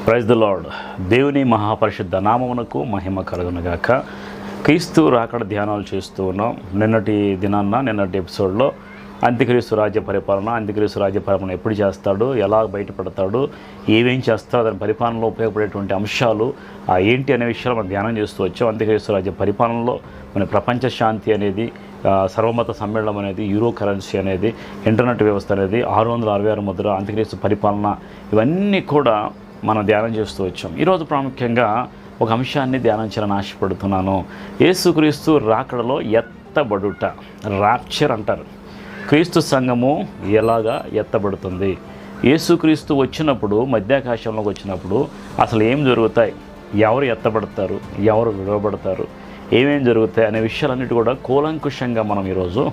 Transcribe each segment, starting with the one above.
Praise the lord. దేవుని మహాపరిశుద్ధ నామమునకు మహిమ కలుగునుగాక. క్రీస్తు రాకడ ధ్యానాలు చేస్తూ ఉన్నాం. నిన్నటి ఎపిసోడ్లో అంత్యక్రీస్తు రాజ్య పరిపాలన ఎప్పుడు చేస్తాడు, ఎలా బయటపడతాడు, ఏమేం చేస్తాడు, దాని పరిపాలనలో ఉపయోగపడేటువంటి అంశాలు ఏంటి అనే విషయాలు మనం ధ్యానం చేస్తూ వచ్చాం. అంత్యక్రీస్తు రాజ్య పరిపాలనలో మన ప్రపంచ శాంతి అనేది, సర్వమత సమ్మేళనం అనేది, యూరో కరెన్సీ అనేది, ఇంటర్నెట్ వ్యవస్థ అనేది, 666 ముద్ర, అంత్యక్రీస్తు పరిపాలన, ఇవన్నీ కూడా మనం ధ్యానం చేస్తూ వచ్చాం. ఈరోజు ప్రాముఖ్యంగా ఒక అంశాన్ని ధ్యానం చేయాలని ఆశపడుతున్నాను. యేసుక్రీస్తు రాకడలో ఎత్తబడుట, రాప్చర్ అంటారు. క్రీస్తు సంఘము ఎలాగా ఎత్తబడుతుంది, యేసుక్రీస్తు వచ్చినప్పుడు, మధ్యాకాశంలోకి వచ్చినప్పుడు అసలు ఏం జరుగుతాయి, ఎవరు ఎత్తబడతారు, ఎవరు విడవబడతారు, ఏమేం జరుగుతాయి అనే విషయాలన్నిటి కూడా కూలంకుషంగా మనం ఈరోజు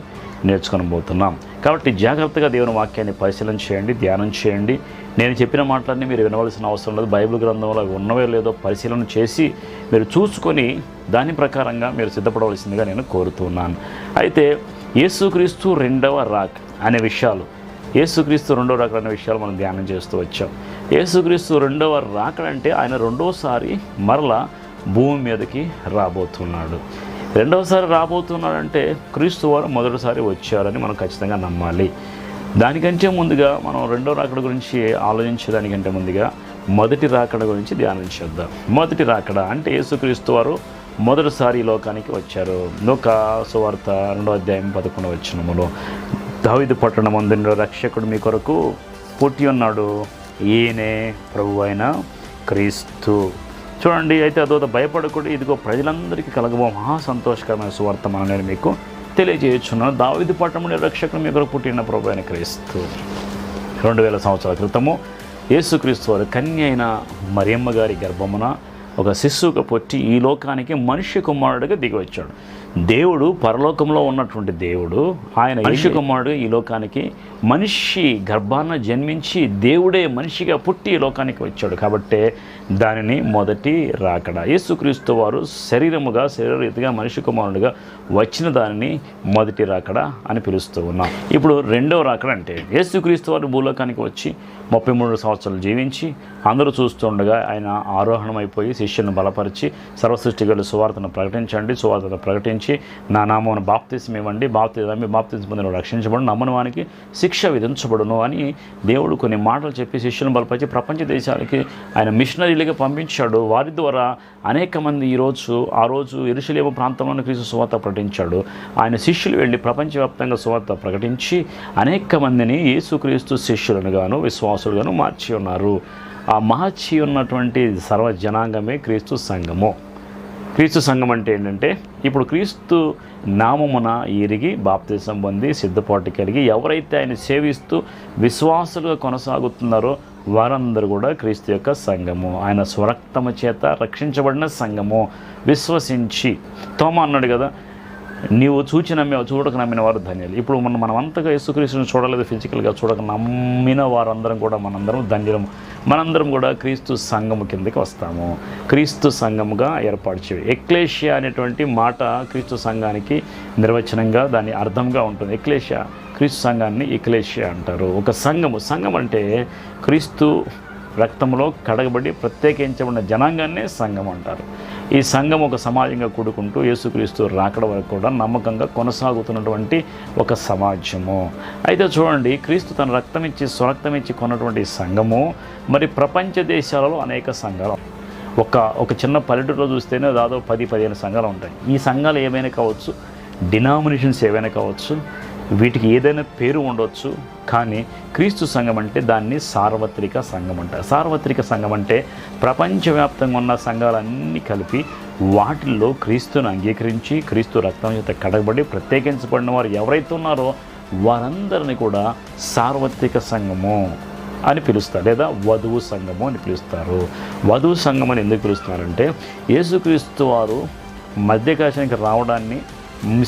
నేర్చుకొని పోతున్నాం. కాబట్టి జాగ్రత్తగా దేవుని వాక్యాన్ని పరిశీలన చేయండి, ధ్యానం చేయండి. నేను చెప్పిన మాటలన్నీ మీరు వినవలసిన అవసరం లేదు. బైబిల్ గ్రంథంలో అవి ఉన్నవో లేదో పరిశీలన చేసి మీరు చూసుకొని దాని ప్రకారంగా మీరు సిద్ధపడవలసిందిగా నేను కోరుతున్నాను. అయితే యేసుక్రీస్తు రెండవ రాక అనే విషయాలు, యేసుక్రీస్తు రెండవ రాకడ అనే విషయాలు మనం ధ్యానం చేస్తూ వచ్చాం. యేసుక్రీస్తు రెండవ రాకడ అంటే ఆయన రెండోసారి మరలా భూమి మీదకి రాబోతున్నాడు. రెండవసారి రాబోతున్నాడంటే క్రీస్తు వారు మొదటిసారి వచ్చారని మనం ఖచ్చితంగా నమ్మాలి. దానికంటే ముందుగా మనం రెండో రాకడ గురించి ఆలోచించేదానికంటే ముందుగా మొదటి రాకడ గురించి ధ్యానం చేద్దాం. మొదటి రాకడ అంటే యేసుక్రీస్తు వారు మొదటిసారి ఈ లోకానికి వచ్చారు. లూకా సువార్త 2వ అధ్యాయం 11వ వచనములో, దావీదు పట్టణమందు రక్షకుడు మీ కొరకు పుట్టి ఉన్నాడు, ఈయనే ప్రభువు అయిన క్రీస్తు. చూడండి, అయితే అదొక భయపడకూడదు, ఇదిగో ప్రజలందరికీ కలగబో మహా సంతోషకరమైన సువార్తను నేను మీకు తెలియజేయుచున్నాను. దావీదు పట్టణంలో రక్షకుడు మీ కొరకు పుట్టిన ప్రభువు అయిన క్రీస్తు. 2000 సంవత్సరాల క్రితము యేసుక్రీస్తు వారు కన్య అయిన మరియమ్మ గారి గర్భమున ఒక శిశువుగా పుట్టి ఈ లోకానికి మనుష్య కుమారుడిగా దిగి వచ్చాడు. దేవుడు, పరలోకంలో ఉన్నటువంటి దేవుడు, ఆయన మనుష్య కుమారుడు ఈ లోకానికి మనిషి గర్భాన జన్మించి దేవుడే మనిషిగా పుట్టి ఈ లోకానికి వచ్చాడు. కాబట్టే దానిని మొదటి రాకడ. యేసుక్రీస్తు వారు శరీరరీతిగా మనిషి కుమారుడిగా వచ్చిన దానిని మొదటి రాకడ అని పిలుస్తూ ఉన్నాం. ఇప్పుడు రెండవ రాకడ అంటే యేసుక్రీస్తు వారు భూలోకానికి వచ్చి 33 సంవత్సరాలు జీవించి అందరూ చూస్తుండగా ఆయన ఆరోహణమైపోయి శిష్యులను బలపరిచి సర్వసృష్టిగల సువార్తను ప్రకటించి నా నామమున బాప్తిస్మం ఇవ్వండి, బాప్తిస్మం పొందిన రక్షించబడును, నమ్మని వానికి శిక్ష విధించబడును అని దేవుడు కొన్ని మాటలు చెప్పి శిష్యులను బలపరిచి ప్రపంచ దేశాలకి ఆయన మిషనరీలుగా పంపించాడు. వారి ద్వారా అనేక మంది ఆ రోజు యెరూషలేము ప్రాంతంలోని క్రీస్తు సువార్త ప్రకటించాడు. ఆయన శిష్యులు వెళ్ళి ప్రపంచవ్యాప్తంగా సువార్త ప్రకటించి అనేక మందిని యేసుక్రీస్తు శిష్యులను గాను విశ్వాసులుగాను మార్చి ఉన్నారు. ఆ మార్చి ఉన్నటువంటి సర్వ జనాంగమే క్రీస్తు సంఘము. క్రీస్తు సంఘం అంటే ఏంటంటే, ఇప్పుడు క్రీస్తు నామమున ఎరిగి బాప్తిసం పొంది సిద్ధపాటు కలిగి ఎవరైతే ఆయన సేవిస్తూ విశ్వాసులుగా కొనసాగుతున్నారో వారందరూ కూడా క్రీస్తు యొక్క సంఘము. ఆయన స్వరక్తము చేత రక్షించబడిన సంఘము. విశ్వసించి, తోమా అన్నాడు కదా, నీవు చూడక నమ్మిన వారు ధన్యులు. ఇప్పుడు మనం అంతగా యేసుక్రీస్తుని చూడలేదు, ఫిజికల్గా చూడక నమ్మిన వారందరం కూడా మనందరం ధన్యులము. మనందరం కూడా క్రీస్తు సంఘము కిందకి వస్తాము. క్రీస్తు సంఘముగా ఏర్పాటు చేయాలి. ఎక్లేషియా అనేటువంటి మాట క్రీస్తు సంఘానికి నిర్వచనంగా దాని అర్థంగా ఉంటుంది. ఎక్లేషియా, క్రీస్తు సంఘాన్ని ఎక్లేషియా అంటారు. ఒక సంఘం అంటే క్రీస్తు రక్తంలో కడగబడి ప్రత్యేకించబడిన జనాంగాన్నే సంఘం అంటారు. ఈ సంఘం ఒక సమాజంగా కూడుకుంటూ యేసుక్రీస్తు రాకడ వరకు కూడా నమ్మకంగా కొనసాగుతున్నటువంటి ఒక సమాజము. అయితే చూడండి, క్రీస్తు తన స్వరక్తం ఇచ్చి కొన్నటువంటి సంఘము మరి ప్రపంచ దేశాలలో అనేక సంఘాలు. ఒక చిన్న పల్లెటూరులో చూస్తేనే దాదాపు 10-15 సంఘాలు ఉంటాయి. ఈ సంఘాలు ఏమైనా కావచ్చు, డినామినేషన్స్ ఏవైనా కావచ్చు, వీటికి ఏదైనా పేరు ఉండవచ్చు, కానీ క్రీస్తు సంఘం అంటే దాన్ని సార్వత్రిక సంఘం అంటారు. సార్వత్రిక సంఘం అంటే ప్రపంచవ్యాప్తంగా ఉన్న సంఘాలన్నీ కలిపి వాటిల్లో క్రీస్తును అంగీకరించి క్రీస్తు రక్తం చేత కడగబడి ప్రత్యేకించబడిన వారు ఎవరైతే ఉన్నారో వారందరినీ కూడా సార్వత్రిక సంఘము అని పిలుస్తారు, లేదా వధువు సంఘము అని పిలుస్తారు. వధువు సంఘం అని ఎందుకు పిలుస్తున్నారంటే, యేసుక్రీస్తు వారు మధ్యకాశానికి రావడాన్ని,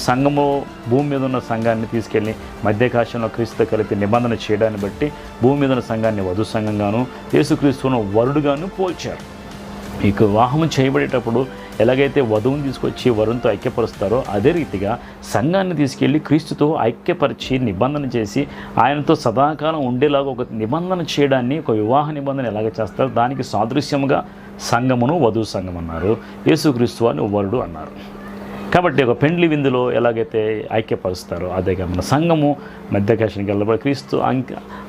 సంఘము భూమి మీద ఉన్న సంఘాన్ని తీసుకెళ్ళి మధ్యకాశంలో క్రీస్తుతో కలిపి నిబంధన చేయడాన్ని బట్టి భూమి మీద ఉన్న సంఘాన్ని వధు సంఘంగాను యేసుక్రీస్తును వరుడుగాను పోల్చారు. ఈ వివాహం చేయబడేటప్పుడు ఎలాగైతే వధువుని తీసుకొచ్చి వరుణ్తో ఐక్యపరుస్తారో అదే రీతిగా సంఘాన్ని తీసుకెళ్ళి క్రీస్తుతో ఐక్యపరిచి నిబంధన చేసి ఆయనతో సదాకాలం ఉండేలాగా ఒక నిబంధన చేయడాన్ని, ఒక వివాహ నిబంధన ఎలాగ చేస్తారో దానికి సాదృశ్యముగా సంఘమును వధువు సంఘం అన్నారు. యేసుక్రీస్తు వారిని వరుడు అన్నారు. కాబట్టి ఒక పెండ్లి విందులో ఎలాగైతే ఐక్యపరుస్తారో అదేగా మన సంఘము మధ్యాకాశానికి వెళ్ళబడి క్రీస్తు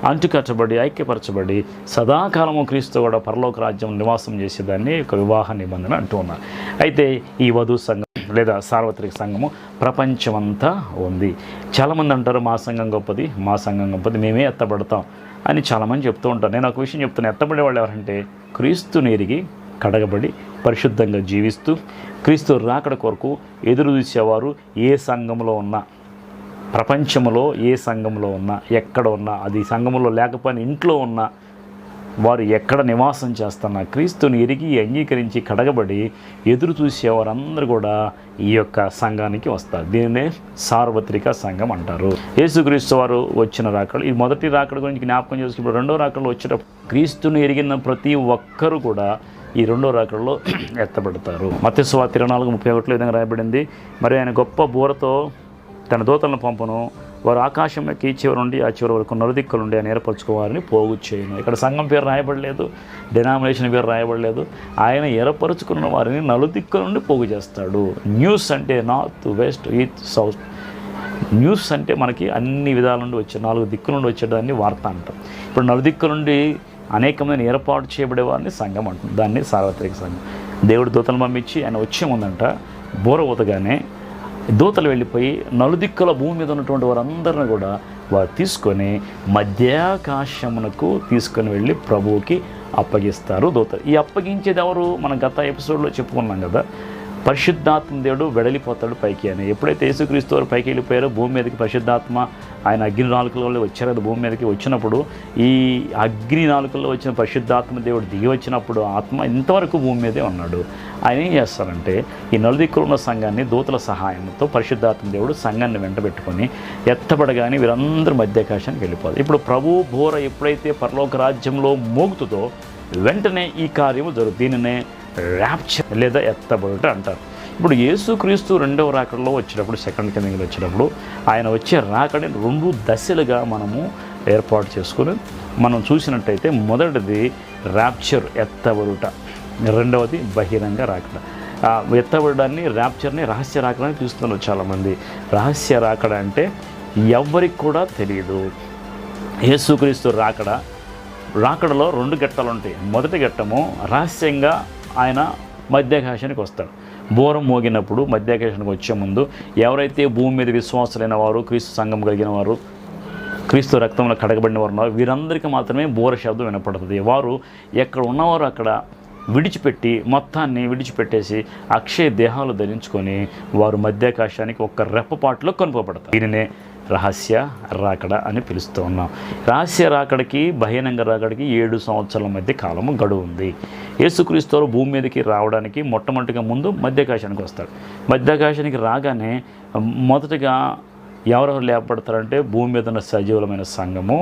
అంటుకట్టబడి ఐక్యపరచబడి సదాకాలము క్రీస్తు కూడా పరలోక రాజ్యం నివాసం చేసేదాన్ని ఒక వివాహ నిబంధన అంటూ ఉన్నారు. అయితే ఈ వధు సంఘం లేదా సార్వత్రిక సంఘము ప్రపంచమంతా ఉంది. చాలామంది అంటారు మా సంఘం గొప్పది, మా సంఘం గొప్పది, మేమే ఎత్తబడతాం అని చాలామంది చెప్తూ ఉంటారు. నేను ఒక విషయం చెప్తాను, ఎత్తబడే వాళ్ళు ఎవరంటే క్రీస్తుని ఎరిగి కడగబడి పరిశుద్ధంగా జీవిస్తూ క్రీస్తు రాకడ కొరకు ఎదురు చూసేవారు ఏ సంఘంలో ఉన్నా, ప్రపంచంలో ఏ సంఘంలో ఉన్నా, ఎక్కడ ఉన్నా, అది సంఘంలో లేకపోయినా ఇంట్లో ఉన్నా, వారు ఎక్కడ నివాసం చేస్తున్నా క్రీస్తుని ఎరిగి అంగీకరించి కడగబడి ఎదురు చూసేవారందరూ కూడా ఈ యొక్క సంఘానికి వస్తారు. దీనినే సార్వత్రిక సంఘం అంటారు. యేసుక్రీస్తు వారు వచ్చిన రాకడ, ఈ మొదటి రాకడ గురించి జ్ఞాపకం చేసుకున్నప్పుడు రెండో రాకడలో వచ్చేటప్పుడు క్రీస్తుని ఎరిగిన ప్రతి ఒక్కరూ కూడా ఈ రెండో రాకడలో ఎత్తబడతారు. మత్తయి సువార్త 24:31 విధంగా రాయబడింది, మరి ఆయన గొప్ప బూరతో తన దూతలను పంపను, వారు ఆకాశంలోకి చివరి నుండి ఆ చివరి వరకు నలుదిక్కుల నుండి ఆయన ఏర్పరచుకోవాలని పోగు చేయను. ఇక్కడ సంఘం పేరు రాయబడలేదు, డినామినేషన్ పేరు రాయబడలేదు. ఆయన ఏర్పరచుకున్న వారిని నలుదిక్కుల నుండి పోగు చేస్తాడు. న్యూస్ అంటే north, west, east, south. News అంటే మనకి అన్ని విధాల నుండి వచ్చే 4 దిక్కుల నుండి వచ్చేదాన్ని వార్త అంటాం. ఇప్పుడు నలుదిక్కుల నుండి అనేకమైన ఏర్పాటు చేయబడే వారిని సంఘం అంటుంది. దాన్ని సార్వత్రిక సంఘం. దేవుడు దూతలను పంపించి ఆయన వచ్చే ముందంట బోర ఊతగానే దూతలు వెళ్ళిపోయి నలుదిక్కుల భూమి మీద ఉన్నటువంటి వారందరిని కూడా వారు తీసుకొని మధ్యాకాశమునకు తీసుకొని వెళ్ళి ప్రభువుకి అప్పగిస్తారు దూతలు. ఈ అప్పగించేది ఎవరు? మనం గత ఎపిసోడ్లో చెప్పుకున్నాం కదా, పరిశుద్ధాత్మ దేవుడు వెడలిపోతాడు పైకి అని. ఎప్పుడైతే యేసుక్రీస్తు వారు పైకి వెళ్ళిపోయారో భూమి మీదకి పరిశుద్ధాత్మ ఆయన అగ్ని నాలుకల్లో వచ్చారు కదా, భూమి మీదకి వచ్చినప్పుడు ఈ అగ్ని నాలుకల్లో వచ్చిన పరిశుద్ధాత్మ దేవుడు దిగి వచ్చినప్పుడు ఆత్మ ఇంతవరకు భూమి మీదే ఉన్నాడు. ఆయన ఏం చేస్తారంటే ఈ నలుదిక్కులు ఉన్న సంఘాన్ని దూతల సహాయంతో పరిశుద్ధాత్మ దేవుడు సంఘాన్ని వెంటబెట్టుకొని ఎత్తబడగానే వీరందరూ మధ్యాకాశానికి వెళ్ళిపోతారు. ఇప్పుడు ప్రభు బోర ఎప్పుడైతే పరలోక రాజ్యంలో మోగుతుందో వెంటనే ఈ కార్యము జరుగుతుంది. దీనినే ర్యాప్చర్ లేదా ఎత్తబడుట అంటారు. ఇప్పుడు యేసుక్రీస్తు రెండవ రాకడలో వచ్చేటప్పుడు, సెకండ్ కమింగ్లో వచ్చేటప్పుడు ఆయన వచ్చే రాకడని 2 దశలుగా మనము ఏర్పాటు చేసుకుని మనం చూసినట్టయితే మొదటిది ర్యాప్చర్ ఎత్తబడుట, రెండవది బహిరంగ రాకడ. ఎత్తబడడాన్ని ర్యాప్చర్ని రహస్య రాకడని చూస్తున్నారు చాలామంది. రహస్య రాకడ అంటే ఎవ్వరికి కూడా తెలియదు. యేసుక్రీస్తు రాకడలో 2 ఘట్టాలు ఉంటాయి. మొదటి ఘట్టము రహస్యంగా ఆయన మధ్యాకాశానికి వస్తాడు. బోరం మోగినప్పుడు మధ్యాకాశానికి వచ్చే ముందు ఎవరైతే భూమి మీద విశ్వాసులైన వారు, క్రీస్తు సంఘం కలిగిన వారు, క్రీస్తు రక్తంలో కడగబడిన వారు ఉన్నారు, వీరందరికీ మాత్రమే బోర శబ్దం వినపడుతుంది. వారు ఎక్కడ ఉన్నవారు అక్కడ మొత్తాన్ని విడిచిపెట్టేసి అక్షయ దేహాలు ధరించుకొని వారు మధ్యాకాశానికి ఒక్క రెప్పపాటులో కొనుకోబడతారు. దీనినే రహస్య రాకడ అని పిలుస్తూ ఉన్నాం. రహస్య రాకడికి బహిరంగ రాకడికి 7 సంవత్సరాల మధ్య కాలము గడువు ఉంది. యేసుక్రీస్తు భూమి మీదకి రావడానికి మొట్టమొదటిగా ముందు మధ్యాకాశానికి వస్తాడు. మధ్యాకాశానికి రాగానే మొదటగా ఎవరెవరు లేపబడతారంటే భూమి మీద ఉన్న సజీవులమైన సంఘము,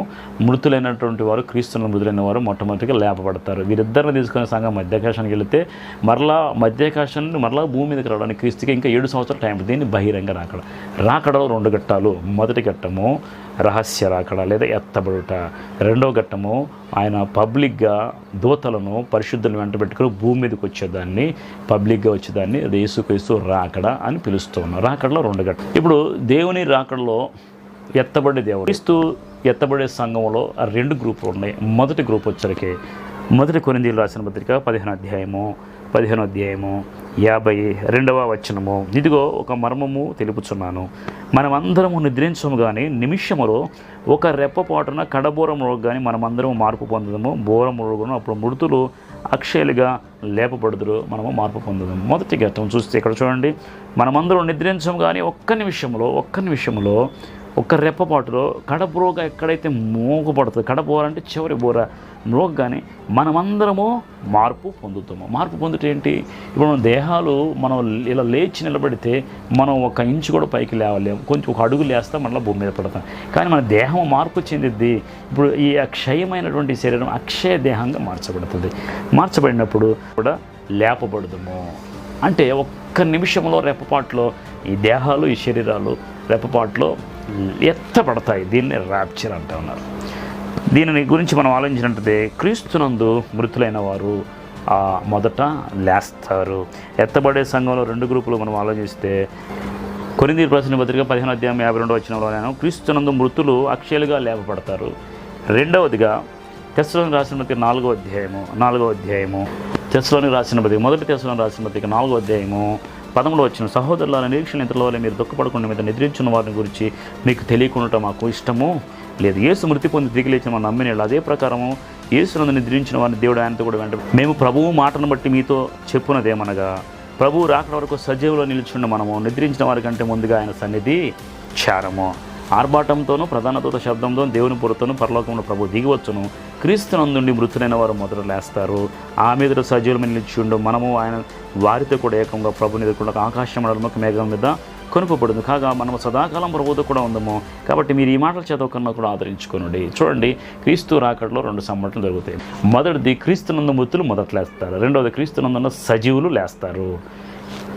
మృతులైనటువంటి వారు, క్రీస్తున్న మృతులైన వారు మొట్టమొదటిగా లేపబడతారు. వీరిద్దరిని తీసుకునే సంఘం మధ్యాకాశానికి వెళితే మరలా మధ్యాకాశాన్ని మరలా భూమి మీదకి రావడానికి క్రీస్తుకి ఇంకా 7 సంవత్సరాల టైం. దీన్ని బహిరంగ రాకడలో 2 ఘట్టాలు. మొదటి ఘట్టము రహస్య రాకడ లేదా ఎత్తబడుట, రెండవ ఘట్టము ఆయన పబ్లిక్గా దూతలను పరిశుద్ధులను వెంటబెట్టుకుని భూమి మీదకి వచ్చేదాన్ని, పబ్లిక్గా వచ్చేదాన్ని యేసుక్రీస్తు రాకడ అని పిలుస్తూ ఉన్నాం. రాకడలో 2 ఘట్టాలు. ఇప్పుడు దేవుని రాకడలో ఎత్తబడే దేవుడు క్రీస్తు ఎత్తబడే సంఘంలో 2 గ్రూపులు ఉన్నాయి. మొదటి గ్రూప్ వచ్చరికి మొదటి కొరింథీయులకు రాసిన పత్రిక 15వ అధ్యాయము 52వ వచనము. ఇదిగో ఒక మర్మము తెలుపుచున్నాను, మనమందరము నిద్రించము కానీ నిమిషములో ఒక రెప్పపాటున కడబోరములో కానీ మనమందరము మార్పు పొందదము. బోరములను అప్పుడు మృతులు అక్షయులుగా లేపబడుదురు, మనము మార్పు పొందదము. మొదటి ఘట్టం చూస్తే ఇక్కడ చూడండి, మనమందరం నిద్రించము కానీ ఒక్క నిమిషంలో ఒక్క రెప్పపాటులో కడబోరగా ఎక్కడైతే మోగపడుతుంది, కడబోర అంటే చివరి బోర మ్రోగ్గానే మనమందరము మార్పు పొందుతాము. మార్పు పొందుట ఏంటి? ఇప్పుడు మన దేహాలు మనం ఇలా లేచి నిలబడితే మనం 1 ఇంచు కూడా పైకి లేవలేము, కొంచెం 1 అడుగు లేస్తాం, మళ్ళీ భూమి మీద పడతాం. కానీ మన దేహం మార్పు చెందిద్ది. ఇప్పుడు ఈ అక్షయమైనటువంటి శరీరం అక్షయ దేహంగా మార్చబడుతుంది. మార్చబడినప్పుడు కూడా లేపబడదుము అంటే ఒక్క నిమిషంలో రెప్పపాట్లో ఈ దేహాలు ఈ శరీరాలు రెప్పపాట్లో ఎత్తపడతాయి. దీన్ని ర్యాప్చర్ అంటూ ఉన్నారు. దీనిని గురించి మనం ఆలోచించినట్లయితే క్రీస్తునందు మృతులైన వారు మొదట లేస్తారు. ఎత్తబడే సంఘంలో 2 గ్రూపులు మనం ఆలోచిస్తే కొరింథీయులకు రాసిన పత్రిక 15:52 క్రీస్తునందు మృతులు అక్షయులుగా లేపబడతారు. రెండవదిగా తెస్సలోనికి రాసిన పత్రిక 4వ అధ్యాయము తెస్సలోనికి రాసిన పత్రిక మొదటి తెస్సలోనికి రాసిన పత్రిక 4వ అధ్యాయము 13 సహోదరుల నిరీక్షణ ఇతరుల వల్ల మీరు దుఃఖపడకుండా మీద నిద్రించిన వారిని గురించి మీకు తెలియకుండా మాకు ఇష్టము లేదు. యేసు మృతి పొంది తిరిగి లేచిన మనం నమ్మిన అదే ప్రకారము యేసునందు నిద్రించిన వారిని దేవుడు ఆయనతో కూడా వెంట మేము ప్రభువు మాటను బట్టి మీతో చెప్పున్నదేమనగా ప్రభువు రాకడ వరకు సజీవులో నిలిచిండు మనము నిద్రించిన వారి కంటే ముందుగా ఆయన సన్నిధి చేరము. ఆర్భాటంతోనూ ప్రధాన దూత శబ్దంతో దేవుని పురతోనూ పరలోకంలో ప్రభు దిగివచ్చును. క్రీస్తునందుండి మృతులైన వారు మొదట లేస్తారు. ఆ మీద సజీవులమైన నిలిచిండు మనము ఆయన వారితో కూడా ఏకంగా ప్రభుని ఎదుర్కొండ ఆకాశ మండలముకు మేఘం మీద కొనుపబడుతుంది. కాగా మనము సదాకాలం ప్రభువుతో కూడా ఉందము. కాబట్టి మీరు ఈ మాటల చేత కన్నా కూడా ఆదరించుకోనండి. చూడండి, క్రీస్తు రాకడలో 2 సంఘటనలు జరుగుతాయి. మొదటిది క్రీస్తునందు మృతులు మొదట లేస్తారు. రెండవది క్రీస్తునందున్న సజీవులు లేస్తారు.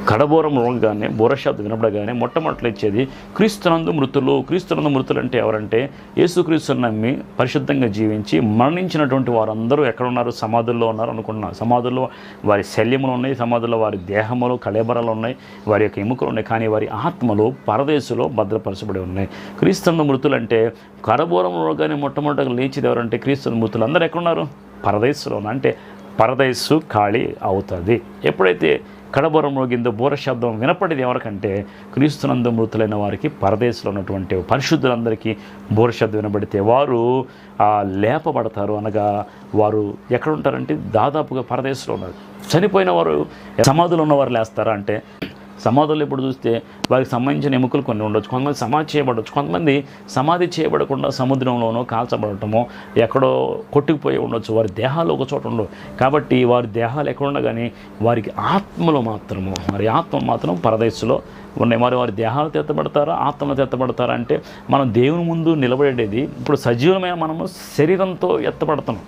కడబోరం రోగానే బోరశబ్దం వినపడగానే మొట్టమొదటి ఇచ్చేది క్రీస్తునందు మృతులు. క్రీస్తునందు మృతులు అంటే ఎవరంటే యేసుక్రీస్తుని నమ్మి పరిశుద్ధంగా జీవించి మరణించినటువంటి వారందరూ ఎక్కడ ఉన్నారు? సమాధుల్లో ఉన్నారు అనుకుంటున్నారు. సమాధుల్లో వారి శల్యములు ఉన్నాయి, సమాధుల్లో వారి దేహములు కళేబరాలు ఉన్నాయి, వారి యొక్క ఎముకలు ఉన్నాయి. కానీ వారి ఆత్మలు పరదేశులో భద్రపరచబడి ఉన్నాయి. క్రీస్తునందు మృతులు అంటే కడబోరం రోగానే మొట్టమొదటిగా లేచిది ఎవరంటే క్రీస్తునందు మృతులు. అందరూ ఎక్కడున్నారు? పరదేశులో. అంటే పరదేశు ఖాళీ అవుతుంది. ఎప్పుడైతే కడబోరం మోగిందో బోర శబ్దం వినపడేది ఎవరికంటే క్రీస్తునందు మృతులైన వారికి పరదేశంలో ఉన్నటువంటి పరిశుద్ధులందరికీ బోర శబ్దం వినబడితే వారు లేపబడతారు. అనగా వారు ఎక్కడ ఉంటారంటే దాదాపుగా పరదేశంలో ఉన్నారు. చనిపోయిన వారు సమాధులు ఉన్నవారు లేస్తారా అంటే సమాధులు ఇప్పుడు చూస్తే వారికి సంబంధించిన ఎముకలు కొన్ని ఉండొచ్చు, కొంతమంది సమాధి చేయబడవచ్చు, కొంతమంది సమాధి చేయబడకుండా సముద్రంలోనో కాల్చబడటమో ఎక్కడో కొట్టుకుపోయి ఉండొచ్చు. వారి దేహాలు ఒక చోట ఉండవు. కాబట్టి వారి దేహాలు ఎక్కడ ఉండగానే వారికి ఆత్మలు మాత్రం పరదేశంలో ఉన్నాయి. వారి దేహాలు తెత్తబడతారా ఆత్మలు తెత్తబడతారా అంటే మనం దేవుని ముందు నిలబడేది ఇప్పుడు సజీవమైన మనము శరీరంతో ఎత్తబడతాం,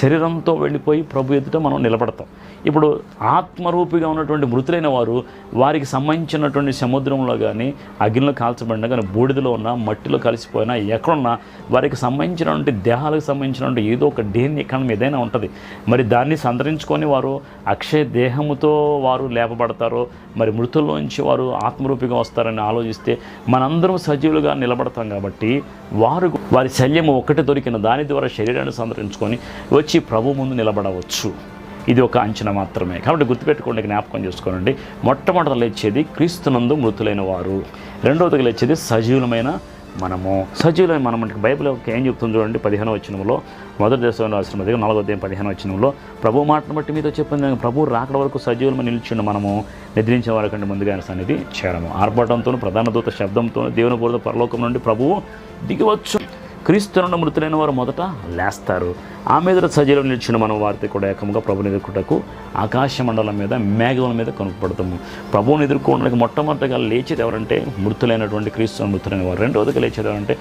శరీరంతో వెళ్ళిపోయి ప్రభు ఎదుట మనం నిలబడతాం. ఇప్పుడు ఆత్మరూపిగా ఉన్నటువంటి మృతులైన వారు వారికి సంబంధించినటువంటి సముద్రంలో కానీ అగ్నిలో కాల్చబడినా కానీ బూడిదలో ఉన్న మట్టిలో కలిసిపోయినా ఎక్కడున్నా వారికి సంబంధించినటువంటి దేహాలకు సంబంధించినటువంటి ఏదో ఒక దేన్ని ఎక్కడ ఏదైనా ఉంటుంది. మరి దాన్ని సంతరించుకొని వారు అక్షయ దేహముతో వారు లేపబడతారో మరి మృతుల్లోంచి వారు ఆత్మరూపిగా వస్తారని ఆలోచిస్తే మనందరం సజీవులుగా నిలబడతాం. కాబట్టి వారి శల్యము ఒకటి దొరికిన దాని ద్వారా శరీరాన్ని సంతరించుకొని వచ్చి ప్రభు ముందు నిలబడవచ్చు. ఇది ఒక అంచనా మాత్రమే. కాబట్టి గుర్తుపెట్టుకోండి, జ్ఞాపకం చేసుకోనండి. మొట్టమొదట లేచేది క్రీస్తునందు మృతులైన వారు, రెండవదిగా లేచేది సజీవులమైన మనము. సజీవులైన మనం అంటే బైబిల్ ఏం చెప్తుంది చూడండి. 15వ వచనంలో మొదటి దశలో రాసిన 4వ అధ్యాయం 15వ వచనంలో ప్రభు మాటను బట్టి మీతో చెప్పింది ప్రభు రాకడ వరకు సజీవులమై నిలిచిండు మనము నిద్రించిన వారికంటే ముందుగా ఆయన సన్నిధి చేరము. ఆర్భాటంతోనూ ప్రధాన దూత శబ్దంతోనూ దేవుని బోధ పరలోకం నుండి ప్రభువు దిగివచ్చు. క్రీస్తు నుండి మృతులైన వారు మొదట లేస్తారు. ఆ మీద సజీవం నిలిచిన మనం వారితో కూడా ఏకంగా ప్రభుని ఎదుర్కొంటకు ఆకాశ మండలం మీద మేఘముల మీద కొనుక్కోబడతాము. ప్రభువుని ఎదుర్కోవడానికి మొట్టమొదటిగా లేచేది ఎవరంటే మృతులైనటువంటి క్రీస్తుని మృతులైన వారు. రెండవదిగా లేచేది ఎవరంటే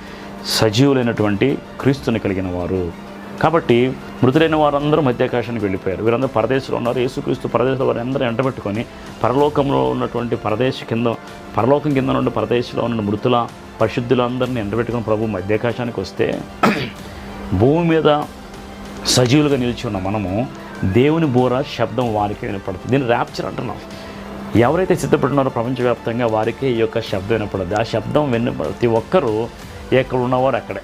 సజీవులైనటువంటి క్రీస్తుని కలిగిన వారు. కాబట్టి మృతులైన వారందరూ మధ్యాకాశానికి వెళ్ళిపోయారు. వీరందరూ పరదేశంలో ఉన్నారు. యేసుక్రీస్తు పరదేశంలో వారు అందరూ ఎంటబెట్టుకొని పరలోకంలో ఉన్నటువంటి పరలోకం కింద నుండి పరదేశంలో ఉన్న మృతుల పరిశుద్ధులందరినీ ఎండబెట్టుకుని ప్రభు మధ్యాకాశానికి వస్తే భూమి మీద సజీవులుగా నిలిచి ఉన్న మనము దేవుని బోర శబ్దం వారికి వినపడుతుంది. దీన్ని ర్యాప్చర్ అంటున్నాం. ఎవరైతే సిద్ధపడుతున్నారో ప్రపంచవ్యాప్తంగా వారికే ఈ యొక్క శబ్దం వినపడుతుంది. ఆ శబ్దం విన్న ప్రతి ఒక్కరూ ఎక్కడ ఉన్నవారు అక్కడే,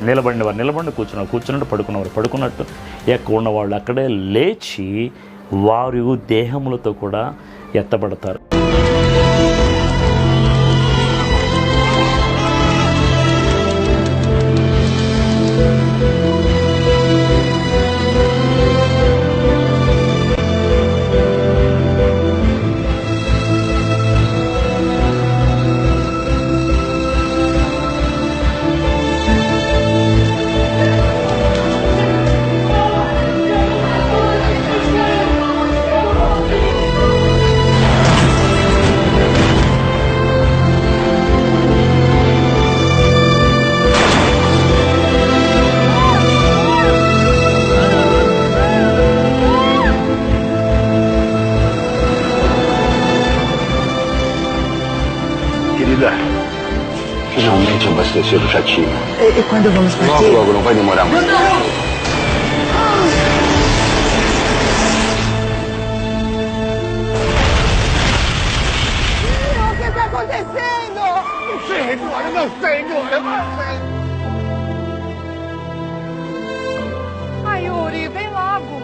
నిలబడి కూర్చున్నట్టు పడుకున్నట్టు ఎక్కడ ఉన్నవాళ్ళు అక్కడే లేచి వారు దేహములతో కూడా ఎత్తబడతారు. Finalmente abastecido o jatinho. E quando vamos partir? Logo, não vai demorar muito. O que está acontecendo? Não sei, Glória, não sei, Glória, não sei. Ai, Yuri, vem logo.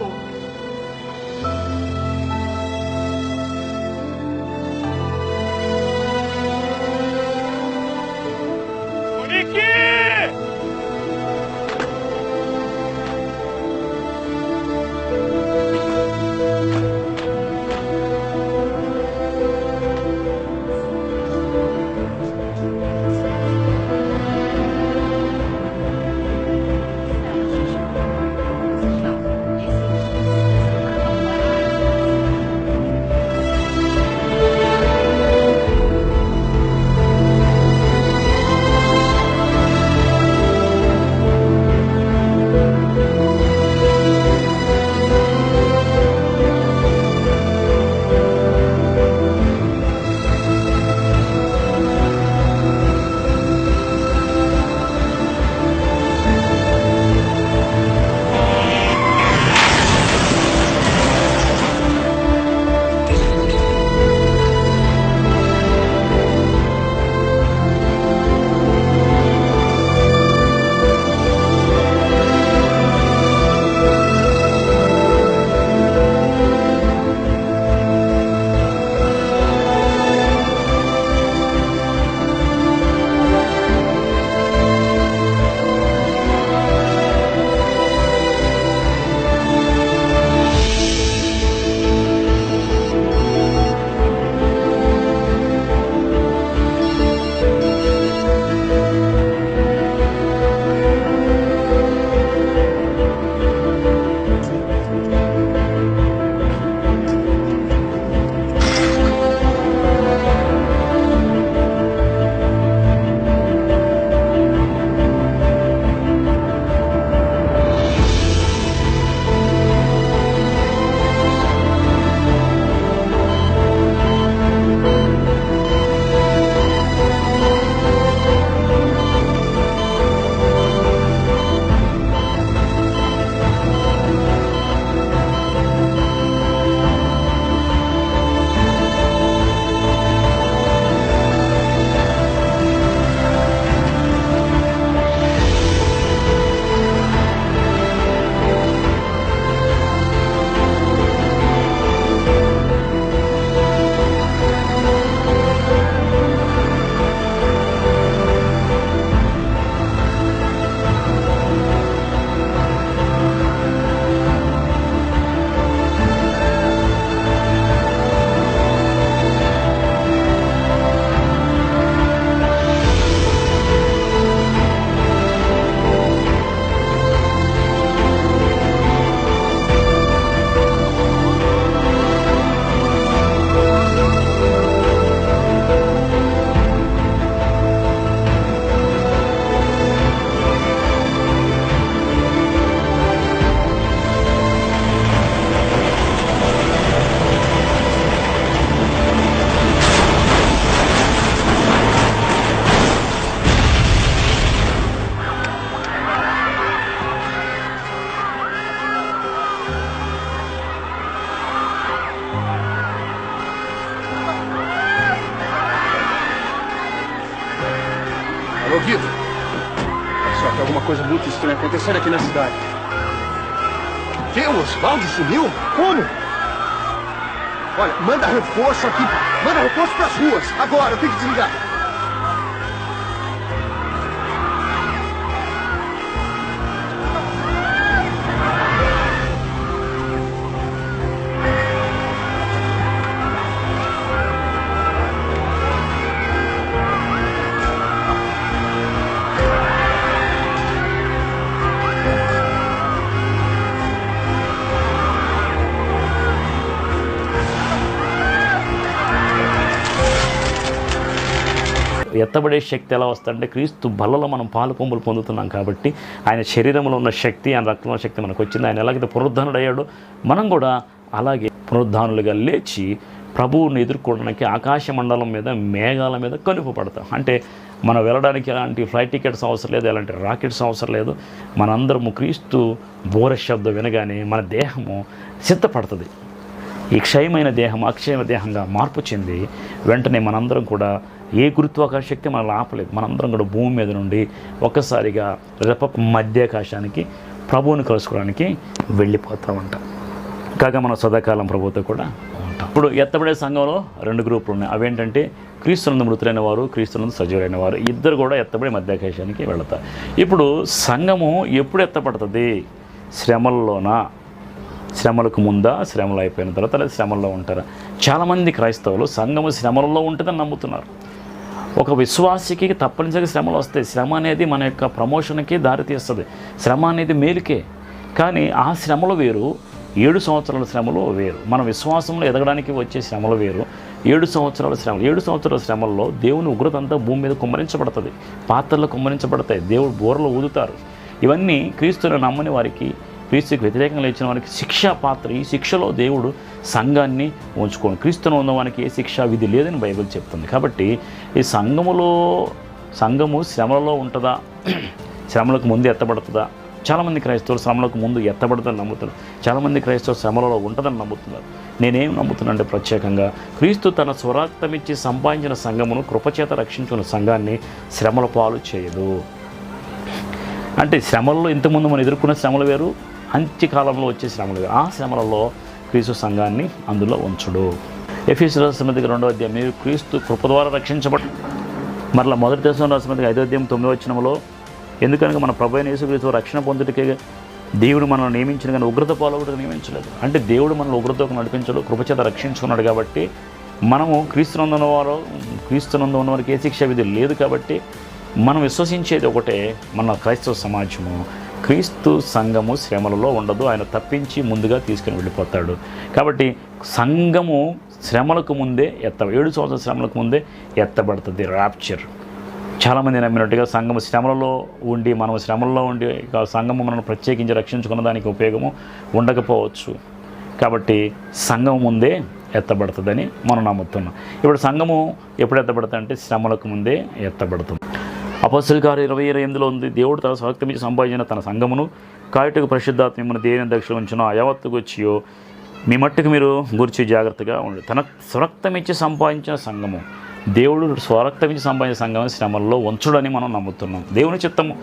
Alô, Guido? Olha só, tem alguma coisa muito estranha acontecendo aqui na cidade. O quê? O Osvaldo sumiu? Como? Olha, manda reforço aqui. Manda reforço pras ruas. Agora, eu tenho que desligar. ఎత్తబడే శక్తి ఎలా వస్తుందంటే క్రీస్తు బలలో మనం పాలు పొంగులు పొందుతున్నాం కాబట్టి ఆయన శరీరంలో ఉన్న శక్తి ఆయన రక్తంలో శక్తి మనకు వచ్చింది. ఆయన ఎలాగైతే పునరుద్ధానుడయ్యాడో మనం కూడా అలాగే పునరుద్ధానులుగా లేచి ప్రభువుని ఎదుర్కోవడానికి ఆకాశ మండలం మీద మేఘాల మీద కనుపు పడతాం. అంటే మనం వెళ్ళడానికి ఎలాంటి ఫ్లైట్ టికెట్స్ అవసరం లేదు, ఎలాంటి రాకెట్స్ అవసరం లేదు. మనందరము క్రీస్తు బోర శబ్దం వినగానే మన దేహము సిద్ధపడుతుంది. ఈ క్షయమైన దేహం అక్షయమైన దేహంగా మార్పు చెంది వెంటనే మనందరం కూడా ఏ గురుత్వాకర్షణ శక్తి మనల్ని ఆపలేదు. మనందరం కూడా భూమి మీద నుండి ఒక్కసారిగా రెప మధ్యాకాశానికి ప్రభువుని కలుసుకోవడానికి వెళ్ళిపోతామంట. కాగా మనం సదాకాలం ప్రభువుతో కూడా ఉంటాం. ఇప్పుడు ఎత్తబడే సంఘంలో 2 గ్రూపులు ఉన్నాయి. అవేంటంటే క్రీస్తునందు మృతులైన వారు, క్రీస్తునందు సజీవులైన వారు. ఇద్దరు కూడా ఎత్తబడి మధ్యాకాశానికి వెళతారు. ఇప్పుడు సంఘము ఎప్పుడు ఎత్తపడుతుంది? శ్రమల్లోనా? శ్రమలకు ముందా, శ్రమలు అయిపోయిన తర్వాత, లేదా శ్రమల్లో ఉంటారా? చాలామంది క్రైస్తవులు సంఘము శ్రమలలో ఉంటుందని నమ్ముతున్నారు. ఒక విశ్వాసికి తప్పనిసరిగా శ్రమలు వస్తాయి. శ్రమ అనేది మన యొక్క ప్రమోషన్కి దారితీస్తుంది. శ్రమ అనేది మేలుకే. కానీ ఆ శ్రమలు వేరు, 7 సంవత్సరాల శ్రమలు వేరు. మన విశ్వాసంలో ఎదగడానికి వచ్చే శ్రమలు వేరు, 7 సంవత్సరాల శ్రమలు. 7 సంవత్సరాల శ్రమల్లో దేవుని ఉగ్రత అంతా భూమి మీద కుమ్మరించబడుతుంది, పాత్రలు కుమ్మరించబడతాయి, దేవుడు బోరలు ఊదుతారు. ఇవన్నీ క్రీస్తుని నమ్మని వారికి, క్రీస్తుకి వ్యతిరేకంగా లేచిన వారికి శిక్షా పాత్ర. ఈ శిక్షలో దేవుడు సంఘాన్ని ఉంచుకోండి. క్రీస్తును ఉన్నవానికి ఏ శిక్షా విధి లేదని బైబిల్ చెప్తుంది. కాబట్టి ఈ సంఘము శ్రమలలో ఉంటుందా, శ్రమలకు ముందు ఎత్తబడుతుందా? చాలామంది క్రైస్తవులు శ్రమలకు ముందు ఎత్తబడుతుందని నమ్ముతున్నారు. చాలామంది క్రైస్తవులు శ్రమలలో ఉంటుందని నమ్ముతున్నారు. నేనేం నమ్ముతున్నానంటే ప్రత్యేకంగా క్రీస్తు తన స్వరక్తమిచ్చి సంపాదించిన సంఘమును కృపచేత రక్షించుకున్న సంఘాన్ని శ్రమల పాలు చేయదు. అంటే శ్రమల్లో ఇంతకుముందు మనం ఎదుర్కొన్న శ్రమలు వేరు, అంత్యకాలంలో వచ్చే శ్రమలు వేరు. ఆ శ్రమలలో క్రీస్తు సంఘాన్ని అందులో ఉంచుడు. ఎఫెసీయులకు రాసిన 2వ అధ్యాయం, మీరు క్రీస్తు కృప ద్వారా రక్షించబడి. మరలా 1 దశలోనికె రాసిన 5వ అధ్యాయం 9వ వచనంలో, ఎందుకనగా మన ప్రభువైన యేసుక్రీస్తు రక్షణ పొందుటకే దేవుడు మనల్ని నియమించిన కానీ ఉగ్రత పాలవుటకు నియమించలేదు. అంటే దేవుడు మనల్ని ఉగ్రతకు నడిపించడు, కృపచేత రక్షించుకున్నాడు. కాబట్టి మనము క్రీస్తునందు ఉన్నవారికి ఏ శిక్షా విధి లేదు. కాబట్టి మనం విశ్వసించేది ఒకటే, మన క్రైస్తవ సమాజము క్రీస్తు సంఘము శ్రమలలో ఉండదు. ఆయన తప్పించి ముందుగా తీసుకుని వెళ్ళిపోతాడు. కాబట్టి సంఘము శ్రమలకు ముందే 7 సంవత్సరాల శ్రమలకు ముందే ఎత్తబడుతుంది, ర్యాప్చర్. చాలామంది నమ్మినట్టుగా సంఘము శ్రమలలో ఉండి, మనం శ్రమల్లో ఉండి సంఘము మనం ప్రత్యేకించి రక్షించుకున్న దానికి ఉపయోగము ఉండకపోవచ్చు. కాబట్టి సంఘము ముందే ఎత్తబడుతుందని మనం నమ్ముతున్నాం. ఇప్పుడు సంఘము ఎప్పుడు ఎత్తబడుతుంది అంటే శ్రమలకు ముందే ఎత్తబడుతుంది. అపొస్తలుల కార్యాలు 20:28 ఉంది, దేవుడు తన స్వరక్తమిచ్చి సంపాదించిన తన సంఘమును కాయుటకు పరిశుద్ధాత్మ మిమ్మల్ని దేని దక్షిణ ఉంచునో అయావత్తుకు వచ్చియో మీ మట్టుకు మీరు గురించి జాగ్రత్తగా ఉండు. తన స్వరక్తమిచ్చి సంపాదించిన సంఘము, దేవుడు స్వరక్తమిచ్చి సంపాదించిన సంఘం శ్రమల్లో ఉంచుడని మనం నమ్ముతున్నాం. దేవుని చిత్తము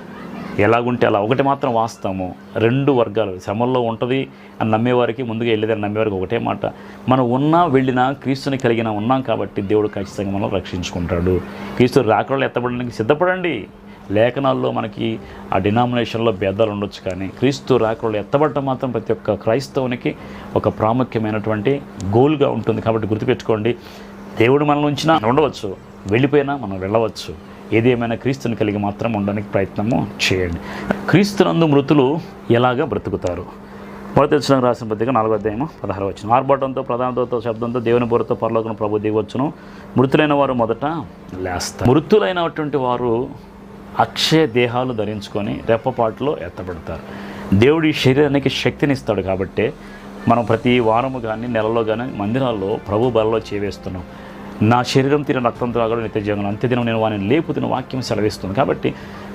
ఎలాగుంటే అలా. ఒకటి మాత్రం వాస్తవము, 2 వర్గాలు శ్రమల్లో ఉంటుంది అని నమ్మేవారికి, ముందుగా వెళ్ళేదని నమ్మేవారికి ఒకటే మాట, మనం ఉన్నా వెళ్ళినా క్రీస్తుని కలిగిన ఉన్నాం కాబట్టి దేవుడు ఖచ్చితంగా మనం రక్షించుకుంటాడు. క్రీస్తు రాకడలో ఎత్తబడడానికి సిద్ధపడండి. లేఖనాల్లో మనకి ఆ డినామినేషన్లో భేదాలు ఉండొచ్చు, కానీ క్రీస్తు రాకడలో ఎత్తబడటం మాత్రం ప్రతి ఒక్క క్రైస్తవునికి ఒక ప్రాముఖ్యమైనటువంటి గోల్గా ఉంటుంది. కాబట్టి గుర్తుపెట్టుకోండి, దేవుడు మనల్ని ఉంచినా ఉండవచ్చు, వెళ్ళిపోయినా మనం వెళ్ళవచ్చు. ఏదేమైనా క్రీస్తుని కలిగి మాత్రం ఉండడానికి ప్రయత్నము చేయండి. క్రీస్తునందు మృతులు ఎలాగా బ్రతుకుతారు? 1 దశలోనికె రాసిన పత్రిక 4వ అధ్యాయం 16వ వచనం, ఆర్భాటంతో ప్రధానతో శబ్దంతో దేవుని బోరతో పరలోకం ప్రభు దిగవచ్చును, మృతులైన వారు మొదట లేస్తారు. మృతులైనటువంటి వారు అక్షయ దేహాలు ధరించుకొని రెప్పపాటులో ఎత్తబడతారు. దేవుడు ఈ శరీరానికి శక్తినిస్తాడు. కాబట్టి మనం ప్రతి వారము కానీ నెలలో కానీ మందిరాల్లో ప్రభు బలలో చేవేస్తున్నాం. నా శరీరం తిన రక్తంతో తాగడం నిత్య జీవనం, అంత్యదినం నేను వాడిని లేపుతున్న వాక్యం సెలవిస్తుంది. కాబట్టి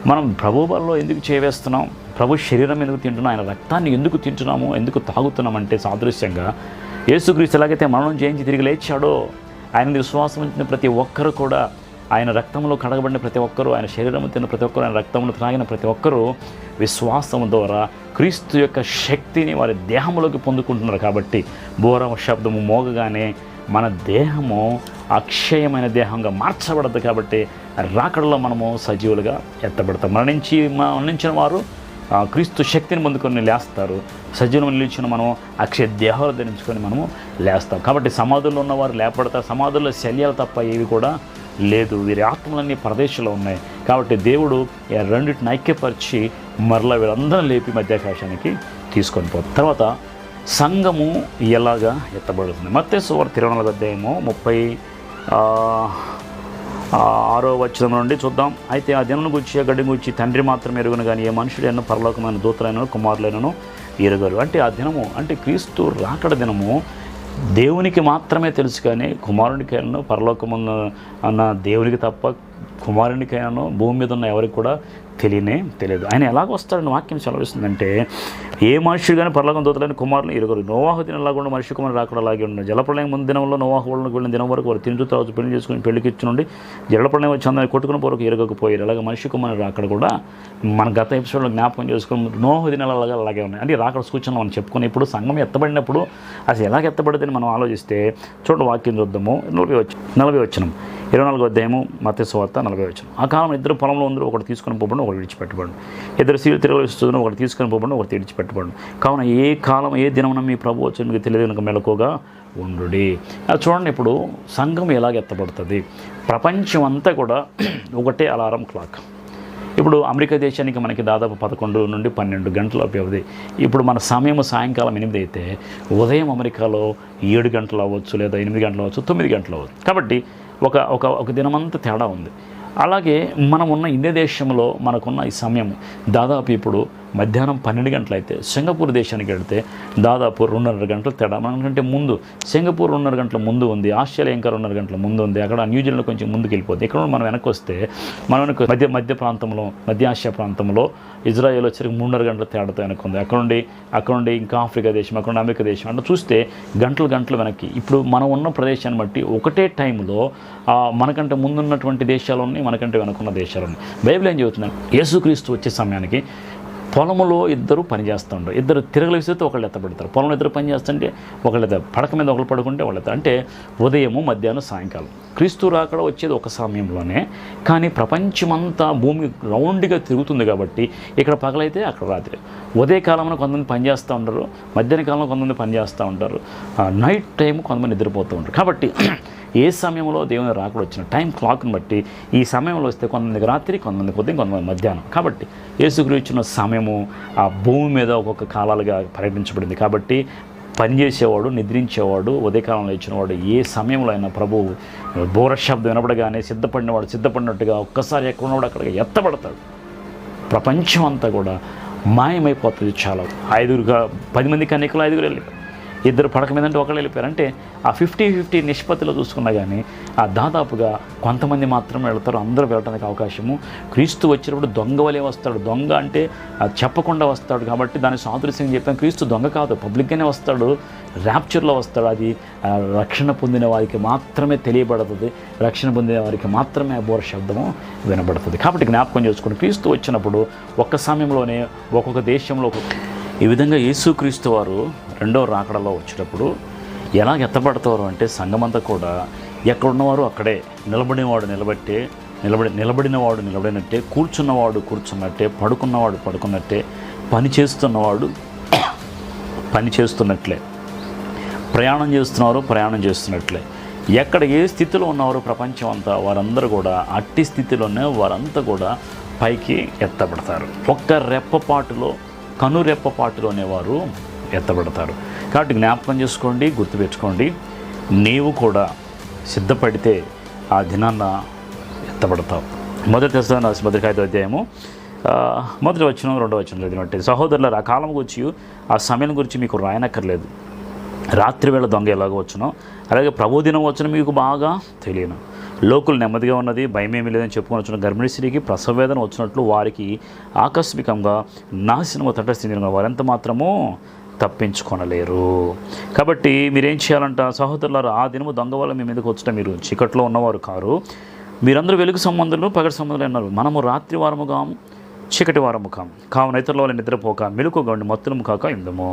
మనం ప్రభు బలలో ఎందుకు చేవేస్తున్నాం, ప్రభు శరీరం ఎందుకు తింటున్నాం, ఆయన రక్తాన్ని ఎందుకు తింటున్నాము, ఎందుకు తాగుతున్నామంటే సాదృశ్యంగా యేసుక్రీస్తు ఎలాగైతే మరణం చేయించి తిరిగి లేచాడో, ఆయన విశ్వాసం ఉంచిన ప్రతి ఒక్కరు కూడా, ఆయన రక్తంలో కడగబడిన ప్రతి ఒక్కరూ, ఆయన శరీరం తిన్న ప్రతి ఒక్కరు, ఆయన రక్తంలో త్రాగిన ప్రతి ఒక్కరూ విశ్వాసం ద్వారా క్రీస్తు యొక్క శక్తిని వారి దేహంలోకి పొందుకుంటున్నారు. కాబట్టి బోర శబ్దము మోగగానే మన దేహము అక్షయమైన దేహంగా మార్చబడదు. కాబట్టి రాకడలో మనము సజీవులుగా ఎత్తబడతాం. మరణించిన వారు క్రీస్తు శక్తిని పొందుకొని లేస్తారు. సజీవులు నిలిచిన మనం అక్షయ దేహాలు ధరించుకొని మనము లేస్తాం. కాబట్టి సమాధుల్లో ఉన్నవారు లేపడతారు. సమాధుల్లో శల్యాలు తప్ప ఏవి కూడా లేదు. వీరి ఆత్మలన్నీ ప్రదేశంలో ఉన్నాయి. కాబట్టి దేవుడు రెండింటిని ఐక్యపరిచి మరలా వీళ్ళందరూ లేపి మధ్యాకాశానికి తీసుకొని పోతారు. తర్వాత సంఘము ఎలాగా ఎత్తబడుతుంది? మత్తయి సువార్త 24వ అధ్యాయము 36వ వచనం నుండి చూద్దాం. అయితే ఆ దినం గురించి ఆ గడి గురించి తండ్రి మాత్రం ఎరుగును, కానీ ఏ మనుషుడైనా పరలోకమైన దూతలైనను కుమారులైనను ఎరుగరు. అంటే ఆ దినము అంటే క్రీస్తు రాకడ దినము దేవునికి మాత్రమే తెలుసు, కానీ కుమారునికైనా పరలోకమున్న అన్న దేవునికి తప్ప కుమారునికైనాను భూమి మీద ఉన్న ఎవరికి కూడా తెలియదు. ఆయన ఎలాగ వస్తాడని వాక్యం సెలవిస్తుందంటే, ఏ మనుషుడు కానీ పరలోకం దూతలని కుమారులు ఇరుగురు. నోవాహు దినంలాగా ఉన్న మనిషి కుమారుడు రాకడ అలాగే ఉండదు. జలప్రళయం ముందు దినంలో నోవాహు వాళ్ళకి వెళ్ళిన దినం వరకు వారు తింటూ తర్వాత పెళ్లి చేసుకుని పెళ్లికి ఇచ్చి నుండి జలప్రళయం వచ్చి అందరిని కొట్టుకుని పోరకు ఇరగకపోయారు. అలాగే మనిషి కుమారుడు రాకడ కూడా మన గత ఎపిసోడ్లో జ్ఞాపకం చేసుకుని నోవాహు దినాలలాగా అలాగే ఉన్నాయి. అంటే రాకడ సూచనలు మనం చెప్పుకుని ఇప్పుడు సంఘం ఎత్తబడినప్పుడు అసలు ఎలాగ ఎత్తబడితే మనం ఆలోచిస్తే చూడండి, వాక్యం చూద్దాము. 40 వచనం 24వ అధ్యాయము మత్తయి సువార్త 40వ వచనం. ఆ కాలం ఇద్దరు పొలంలో ఉందరు, ఒకటి తీసుకొని పోబడి ఒకటి విడిచిపెట్టబడి, ఇద్దరు సీలు తిరగలిస్తున్న ఒకటి తీసుకొని పోబడి ఒకటి విడిచిపెట్టబడి. కావున ఏ కాలం ఏ దినమున మీ ప్రభు వచ్చి మీకు తెలియదు కనుక మెలకుగా ఉండుడి. చూడండి, ఇప్పుడు సంఘం ఎలాగ ఎత్తబడుతుంది. ప్రపంచం అంతా కూడా ఒకటే అలారం క్లాక్. ఇప్పుడు అమెరికా దేశానికి మనకి దాదాపు 11 నుండి 12 గంటల వ్యవధి. ఇప్పుడు మన సమయం సాయంకాలం 8 అయితే ఉదయం అమెరికాలో 7 గంటలు అవ్వచ్చు, లేదా 8 గంటలు అవ్వచ్చు, 9 గంటలు అవ్వచ్చు. కాబట్టి ఒక దినమంతా తేడా ఉంది. అలాగే మనం ఉన్న ఇండియా దేశంలో మనకున్న ఈ సమయం దాదాపు ఇప్పుడు మధ్యాహ్నం 12 గంటలు అయితే, సింగపూర్ దేశానికి వెళితే దాదాపు 2.5 గంటలు తేడా. మనకంటే ముందు సింగపూర్ 2.5 గంటల ముందు ఉంది, ఆస్ట్రేలియా ఇంకా 2.5 గంటల ముందు ఉంది, అక్కడ న్యూజిలాండ్ కొంచెం ముందుకు వెళ్ళిపోతుంది. ఇక్కడ మనం వెనక్కి వస్తే మనకు మధ్య ప్రాంతంలో, మధ్య ఆసియా ప్రాంతంలో ఇజ్రాయెల్ వచ్చరికి 3.5 గంటల తేడాతో వెనక్కుంది. అక్కడ నుండి ఇంకా ఆఫ్రికా దేశం, అక్కడ అమెరికా దేశం అంటే చూస్తే గంటలు వెనక్కి. ఇప్పుడు మనం ఉన్న ప్రదేశాన్ని బట్టి ఒకటే టైంలో మనకంటే ముందున్నటువంటి దేశాలు ఉన్నాయి, మనకంటే వెనుకున్న దేశాలు ఉన్నాయి. బైబిల్ ఏం చెబుతుందంటే, యేసుక్రీస్తు వచ్చే సమయానికి పొలంలో ఇద్దరు పని చేస్తూ ఉంటారు. ఇద్దరు తిరగలిస్తే ఒకళ్ళు ఎత్తబడతారు. పొలంలో ఇద్దరు పని చేస్తుంటే ఒకళ్ళు పడక మీద ఒకళ్ళు పడుకుంటే వాళ్ళు అంటే ఉదయము, మధ్యాహ్నం, సాయంకాలం. క్రీస్తు రాకడ వచ్చేది ఒక సమయంలోనే, కానీ ప్రపంచమంతా భూమి రౌండ్గా తిరుగుతుంది కాబట్టి ఇక్కడ పగలైతే అక్కడ రాత్రి. ఉదయకాలంలో కొంతమంది పని చేస్తూ ఉంటారు, మధ్యాహ్న కాలంలో కొంతమంది పని చేస్తూ ఉంటారు, నైట్ టైం కొంతమంది నిద్రపోతూ ఉంటారు. కాబట్టి ఏ సమయంలో దేవుని రాకడ వచ్చిన టైం క్లాక్ని బట్టి ఈ సమయంలో వస్తే కొంతమందికి రాత్రి, కొంతమందికి ఉదయం, కొంతమంది మధ్యాహ్నం. కాబట్టి యేసుక్రీస్తు ఇచ్చిన సమయము ఆ భూమి మీద ఒక్కొక్క కాలాలుగా పరిగణించబడింది. కాబట్టి పనిచేసేవాడు, నిద్రించేవాడు, ఉదయకాలంలో ఇచ్చినవాడు ఏ సమయంలో అయినా ప్రభువు బోర శబ్దం వినపడగానే సిద్ధపడినట్టుగా ఒక్కసారి ఎక్కడున్నవాడు అక్కడ ఎత్తబడతాడు. ప్రపంచం అంతా కూడా మాయమైపోతుంది. చాలా 10 మంది కన్యకలు 5 వెళ్ళిపోయారు, ఇద్దరు పడక మీద అంటే ఒకళ్ళు వెళ్ళిపోయారు. అంటే ఆ 50-50 నిష్పత్తిలో చూసుకున్నా కానీ దాదాపుగా కొంతమంది మాత్రమే వెళ్తారు, అందరూ వెళ్ళడానికి అవకాశము. క్రీస్తు వచ్చినప్పుడు దొంగ వలే వస్తాడు. దొంగ అంటే చెప్పకుండా వస్తాడు కాబట్టి దాని సాదృశ్యం చెప్పాను. క్రీస్తు దొంగ కాదు, పబ్లిక్గానే వస్తాడు, ర్యాప్చర్లో వస్తాడు. అది రక్షణ పొందిన వారికి మాత్రమే తెలియబడుతుంది, రక్షణ పొందిన వారికి మాత్రమే బోర శబ్దము వినబడుతుంది. కాబట్టి జ్ఞాపకం చేసుకోండి, క్రీస్తు వచ్చినప్పుడు ఒక్క సమయంలోనే ఒక్కొక్క దేశంలో ఈ విధంగా యేసుక్రీస్తు వారు రెండవ రాకడలో వచ్చేటప్పుడు ఎలా ఎత్తబడతారు అంటే, సంఘమంతా కూడా ఎక్కడున్నవారు అక్కడే, నిలబడినవాడు నిలబడినట్టే, కూర్చున్నవాడు కూర్చున్నట్టే, పడుకున్నవాడు పడుకున్నట్టే, పని చేస్తున్నట్లే, ప్రయాణం చేస్తున్నట్లే. ఎక్కడ ఏ స్థితిలో ఉన్నవారు ప్రపంచం అంతా వారందరూ కూడా అట్టి స్థితిలోనే వారంతా కూడా పైకి ఎత్తబడతారు. ఒక్క రెప్పపాటులో, కనురెప్పపాటులోనే వారు ఎత్తబడతారు. కాబట్టి జ్ఞాపకం చేసుకోండి, గుర్తుపెట్టుకోండి, నీవు కూడా సిద్ధపడితే ఆ దినాన్న ఎత్తబడతావు. మొదటి తెస్సలోనికైన రాసిన పత్రిక 5వ అధ్యాయము 1వ వచనం 2వ వచనం చదివినట్టే, సహోదరులారా, ఆ కాలం గురించి ఆ సమయం గురించి మీకు రాయనక్కర్లేదు. రాత్రి వేళ దొంగ ఎలాగో వచ్చునో అలాగే ప్రభుదినం వచ్చిన మీకు బాగా తెలియను. లోకులు నెమ్మదిగా ఉన్నది, భయమేమీ లేదని చెప్పుకొని వచ్చిన గర్భిణీ స్త్రీకి ప్రసవవేదన వచ్చినట్లు వారికి ఆకస్మికంగా నాశనము తటస్థించిన వారెంత మాత్రమూ తప్పించుకొనలేరు. కాబట్టి మీరేం చేయాలంట, సహోదరులారా, ఆ దినము దొంగ వల్ల మీ మీదకి వచ్చటం మీరు చీకట్లో ఉన్నవారు కారు, మీరందరూ వెలుగు సంబంధులు, పగటి సంబంధులు అన్నారు. మనము రాత్రి వారముగా చీకటి వారము కావున ఇతరుల వల్ల నిద్రపోక మెలుకుగా ఉండి మత్తులము కాక ఇందము.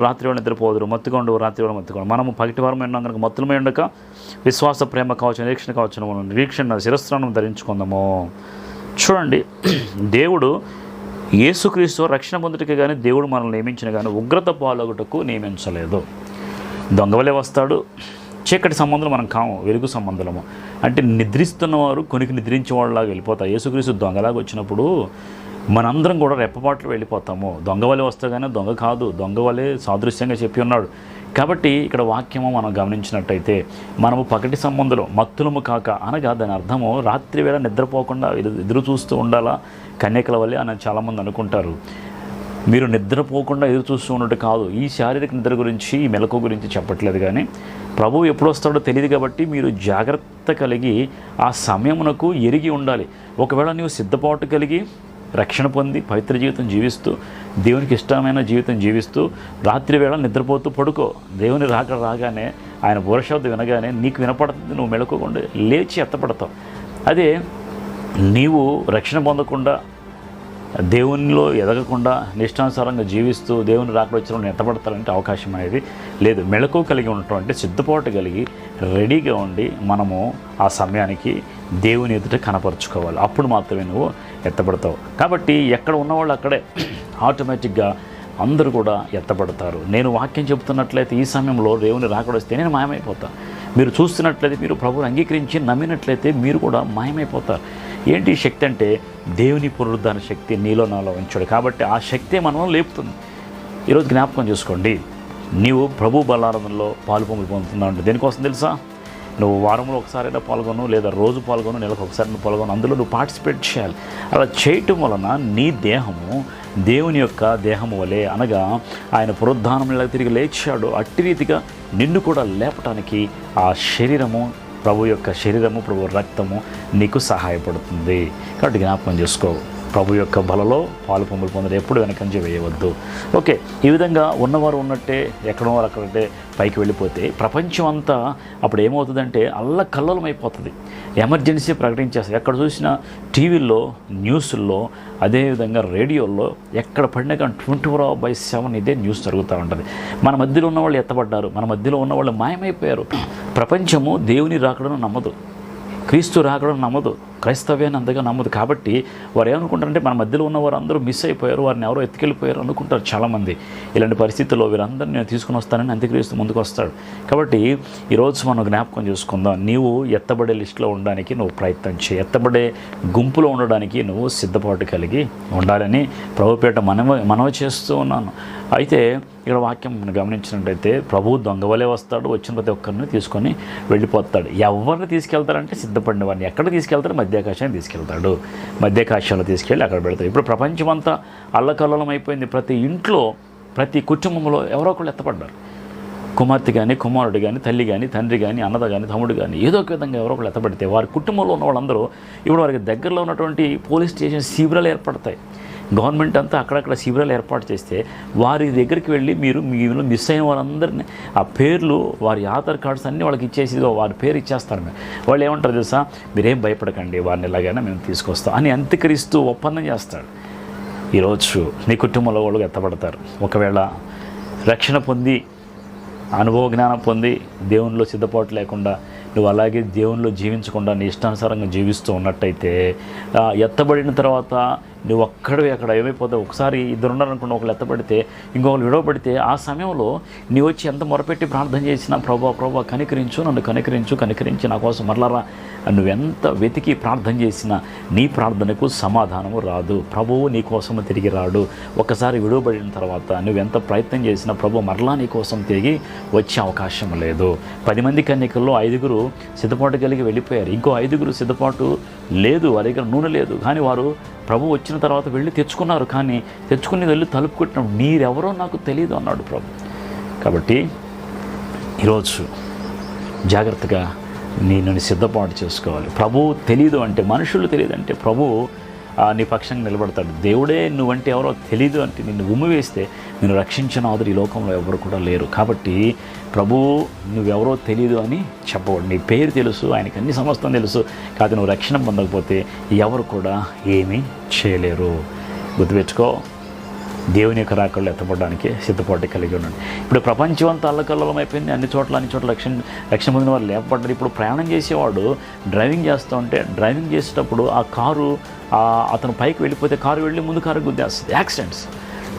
రాత్రి వాళ్ళు నిద్రపోదురు, మత్తుగా ఉండు, రాత్రి వాళ్ళు మత్తుగా. మనము పగటి వారం ఉన్నాం కనుక మత్తులమై ఉండక విశ్వాస, ప్రేమ కావచ్చు, నిరీక్షణ కావచ్చు, నిరీక్షణ శిరస్త్రానం ధరించుకుందాము. చూడండి, దేవుడు యేసుక్రీస్తు రక్షణ పొందుటకి కానీ దేవుడు మనల్ని నియమించిన కానీ ఉగ్రత పాలొగటకు నియమించలేదు. దొంగవలే వస్తాడు. చీకటి సంబంధులు మనం కాము, వెలుగు సంబంధులము. అంటే నిద్రిస్తున్నవారు కొనికి నిద్రించేవాళ్ళలాగా వెళ్ళిపోతారు. యేసుక్రీస్తు దొంగలాగా వచ్చినప్పుడు మనందరం కూడా రెప్పపాట్లు వెళ్ళిపోతాము. దొంగవలే వస్తే కానీ దొంగ కాదు, దొంగవలే సాదృశ్యంగా చెప్పి ఉన్నాడు. కాబట్టి ఇక్కడ వాక్యము మనం గమనించినట్టయితే మనము పగటి సంబంధులు మత్తులము కాక అనగా దాని అర్థము రాత్రి వేళ నిద్రపోకుండా ఎదురు చూస్తూ ఉండాలా కన్యకల వల్లే అని చాలామంది అనుకుంటారు. మీరు నిద్రపోకుండా ఎదురు చూస్తూ ఉన్నట్టు కాదు. ఈ శారీరక నిద్ర గురించి, ఈ మెలకువ గురించి చెప్పట్లేదు. కానీ ప్రభువు ఎప్పుడు వస్తాడో తెలియదు కాబట్టి మీరు జాగ్రత్త కలిగి ఆ సమయమునకు ఎరిగి ఉండాలి. ఒకవేళ నీవు సిద్ధపాటు కలిగి రక్షణ పొంది పవిత్ర జీవితం జీవిస్తూ దేవునికి ఇష్టమైన జీవితం జీవిస్తూ రాత్రి వేళ నిద్రపోతూ పడుకో. దేవుని రాగానే ఆయన బోరశబ్దం వినగానే నీకు వినపడుతుంది, నువ్వు మెలకువకుండా లేచి ఎత్తపడతావు. అదే నీవు రక్షణ పొందకుండా దేవునిలో ఎదగకుండా నిష్టానుసారంగా జీవిస్తూ దేవుని రాకడ వచ్చిన ఎత్తపడతారంటే అవకాశం అనేది లేదు. మెళకువ కలిగి ఉండటం అంటే సిద్ధపాటు కలిగి రెడీగా ఉండి మనము ఆ సమయానికి దేవుని ఎదుట కనపరుచుకోవాలి. అప్పుడు మాత్రమే నువ్వు ఎత్తపడతావు. కాబట్టి ఎక్కడ ఉన్నవాళ్ళు అక్కడే ఆటోమేటిక్గా అందరూ కూడా ఎత్తపడతారు. నేను వాక్యం చెబుతున్నట్లయితే ఈ సమయంలో దేవుని రాకడ వస్తే నేను మాయమైపోతాను. మీరు చూస్తున్నట్లయితే, మీరు ప్రభువుని అంగీకరించి నమ్మినట్లయితే మీరు కూడా మాయమైపోతారు. ఏంటి శక్తి అంటే దేవుని పునరుద్ధరణ శక్తి నీలో నాలో ఉంచాడు. కాబట్టి ఆ శక్తే మనం లేపుతుంది. ఈరోజు జ్ఞాపకం చేసుకోండి, నీవు ప్రభు బలారాధనలో పాలుపొంగులు పొందుతున్నావు అంటే దేనికోసం తెలుసా? నువ్వు వారంలో ఒకసారైనా పాల్గొను, లేదా రోజు పాల్గొను, నెలకు ఒకసారి పాల్గొను, అందులో నువ్వు పార్టిసిపేట్ చేయాలి. అలా చేయటం వలన నీ దేహము దేవుని యొక్క దేహము వలె, అనగా ఆయన పునరుద్ధానంలో తిరిగి లేచాడు, అట్టి రీతిగా నిన్ను కూడా లేపటానికి ఆ శరీరము, ప్రభు యొక్క శరీరము, ప్రభు రక్తము నీకు సహాయపడుతుంది. కాబట్టి జ్ఞాపకం చేసుకో, ప్రభు యొక్క బలలో పాలు పొంగులు పొందడం ఎప్పుడు వెనకంజ వేయవద్దు. ఓకే, ఈ విధంగా ఉన్నవారు ఉన్నట్టే, ఎక్కడో వారు అక్కడంటే పైకి వెళ్ళిపోతే ప్రపంచం అంతా అప్పుడు ఏమవుతుందంటే అల్లకల్లోలమైపోతుంది. ఎమర్జెన్సీ ప్రకటించేస్తారు. ఎక్కడ చూసినా టీవీల్లో, న్యూస్ల్లో, అదేవిధంగా రేడియోల్లో ఎక్కడ పడినా కానీ 24/7 ఇదే న్యూస్ జరుగుతూ ఉంటుంది. మన మధ్యలో ఉన్నవాళ్ళు ఎత్తబడ్డారు, మన మధ్యలో ఉన్నవాళ్ళు మాయమైపోయారు. ప్రపంచము దేవుని రాకడను నమ్మదు, క్రీస్తు రాకడం నమ్మదు, క్రైస్తవ్యాన్ని అంతగా నమ్మదు. కాబట్టి వారు ఏమనుకుంటారంటే మన మధ్యలో ఉన్న వారు అందరూ మిస్ అయిపోయారు, వారిని ఎవరో ఎత్తుకెళ్ళిపోయారు అనుకుంటారు చాలామంది. ఇలాంటి పరిస్థితుల్లో వీరందరినీ నేను తీసుకుని వస్తానని అంత్యక్రీస్తు ముందుకు వస్తాడు. కాబట్టి ఈరోజు మనం జ్ఞాపకం చేసుకుందాం, నీవు ఎత్తబడే లిస్టులో ఉండడానికి నువ్వు ప్రయత్నం చేయి, ఎత్తబడే గుంపులో ఉండడానికి నువ్వు సిద్ధపాటు కలిగి ఉండాలని ప్రభుపేట మనవి చేస్తూ ఉన్నాను. అయితే ఇక్కడ వాక్యం మనం గమనించినట్టయితే ప్రభువు దొంగవలే వస్తాడు, వచ్చిన ప్రతి ఒక్కరిని తీసుకొని వెళ్ళిపోతాడు. ఎవరిని తీసుకెళ్తారంటే సిద్ధపడిన వాడిని. ఎక్కడ తీసుకెళ్తాడు? మధ్యాకాశాన్ని తీసుకెళ్తాడు. మధ్యాకాశంలో తీసుకెళ్ళి అక్కడ పెడతాడు. ఇప్పుడు ప్రపంచం అంతా అల్లకల్లోలం అయిపోయింది. ప్రతి ఇంట్లో, ప్రతి కుటుంబంలో ఎవరో ఒకళ్ళు ఎత్తపడ్డారు. కుమార్తె కానీ, కుమారుడు కానీ, తల్లి కానీ, తండ్రి కానీ, అన్నద కానీ, తమ్ముడు కానీ, ఏదో ఒక విధంగా ఎవరో ఒకళ్ళు ఎత్తపడితే వారి కుటుంబంలో ఉన్న వాళ్ళందరూ ఇప్పుడు వారికి దగ్గరలో ఉన్నటువంటి పోలీస్ స్టేషన్ శిబిరాలు ఏర్పడతాయి. గవర్నమెంట్ అంతా అక్కడక్కడ శిబిరాలు ఏర్పాటు చేస్తే వారి దగ్గరికి వెళ్ళి మీరు మిస్ అయిన వారందరినీ ఆ పేర్లు, వారి ఆధార్ కార్డ్స్ అన్నీ వాళ్ళకి ఇచ్చేసి వారి పేరు ఇచ్చేస్తారు. వాళ్ళు ఏమంటారు తెలుసా? మీరేం భయపడకండి, వారిని ఎలాగైనా మేము తీసుకొస్తాం అని అంత్యక్రీస్తు ఒప్పందం చేస్తాడు. ఈరోజు నీ కుటుంబంలో వాళ్ళు ఎత్తపడతారు. ఒకవేళ రక్షణ పొంది, అనుభవ జ్ఞానం పొంది, దేవునిలో సిద్ధపాటు లేకుండా నువ్వు అలాగే దేవునిలో జీవించకుండా నీ ఇష్టానుసారంగా జీవిస్తూ ఉన్నట్టయితే ఎత్తబడిన తర్వాత నువ్వు అక్కడే అక్కడ ఏమైపోతావు? ఒకసారి ఇద్దరు ఉన్నారనుకున్న, ఒకళ్ళు ఎత్తబడితే ఇంకొకరు విడవబడితే ఆ సమయంలో నీవు వచ్చి ఎంత మొరపెట్టి ప్రార్థన చేసినా ప్రభా కనికరించు, నన్ను కనికరించి నా కోసం మరలరా, నువ్వెంత వెతికి ప్రార్థన చేసినా నీ ప్రార్థనకు సమాధానము రాదు. ప్రభువు నీ కోసము తిరిగి రాడు. ఒకసారి విడవబడిన తర్వాత నువ్వెంత ప్రయత్నం చేసినా ప్రభు మరలా నీ కోసం తిరిగి వచ్చే అవకాశం లేదు. 10 మంది కన్యకల్లో 5 సిద్ధపాటు కలిగి వెళ్ళిపోయారు. ఇంకో 5 సిద్ధపాటు లేదు, వారి దగ్గర నూనె లేదు. కానీ వారు ప్రభు వచ్చిన తర్వాత వెళ్ళి తెచ్చుకున్నారు. కానీ తెచ్చుకుని వెళ్ళి తలుపు కొట్టినప్పుడు మీరెవరో నాకు తెలియదు అన్నాడు ప్రభు. కాబట్టి ఈరోజు జాగ్రత్తగా నేను సిద్ధపాటు చేసుకోవాలి. ప్రభువు తెలియదు అంటే, మనుషులు తెలియదు అంటే ప్రభువు నీ పక్షంగా నిలబడతాడు. దేవుడే నువ్వంటే ఎవరో తెలియదు అంటే నిన్ను ఉమ్మివేస్తే నేను రక్షించిన ఆదురు ఈ లోకంలో ఎవరు కూడా లేరు. కాబట్టి ప్రభువు నువ్వెవరో తెలియదు అని చెప్పకూడదు. నీ పేరు తెలుసు, ఆయనకి అన్ని సమస్తం తెలుసు. కాదు, నువ్వు రక్షణ పొందకపోతే ఎవరు కూడా ఏమీ చేయలేరు. గుర్తుపెట్టుకో, దేవుని యొక్క రాకళ్ళు ఎత్తపడడానికి సిద్ధపాటు కలిగి ఉండండి. ఇప్పుడు ప్రపంచం అంతా అల్లకల్లోలం అయిపోయింది. అన్ని చోట్ల రక్షణ పొందిన వారు లేపబడ్డారు. ఇప్పుడు ప్రయాణం చేసేవాడు డ్రైవింగ్ చేస్తూ ఉంటే, డ్రైవింగ్ చేసేటప్పుడు ఆ కారు అతను పైకి వెళ్ళిపోతే కారు వెళ్ళి ముందు కారు గుద్దేస్తుంది. యాక్సిడెంట్స్.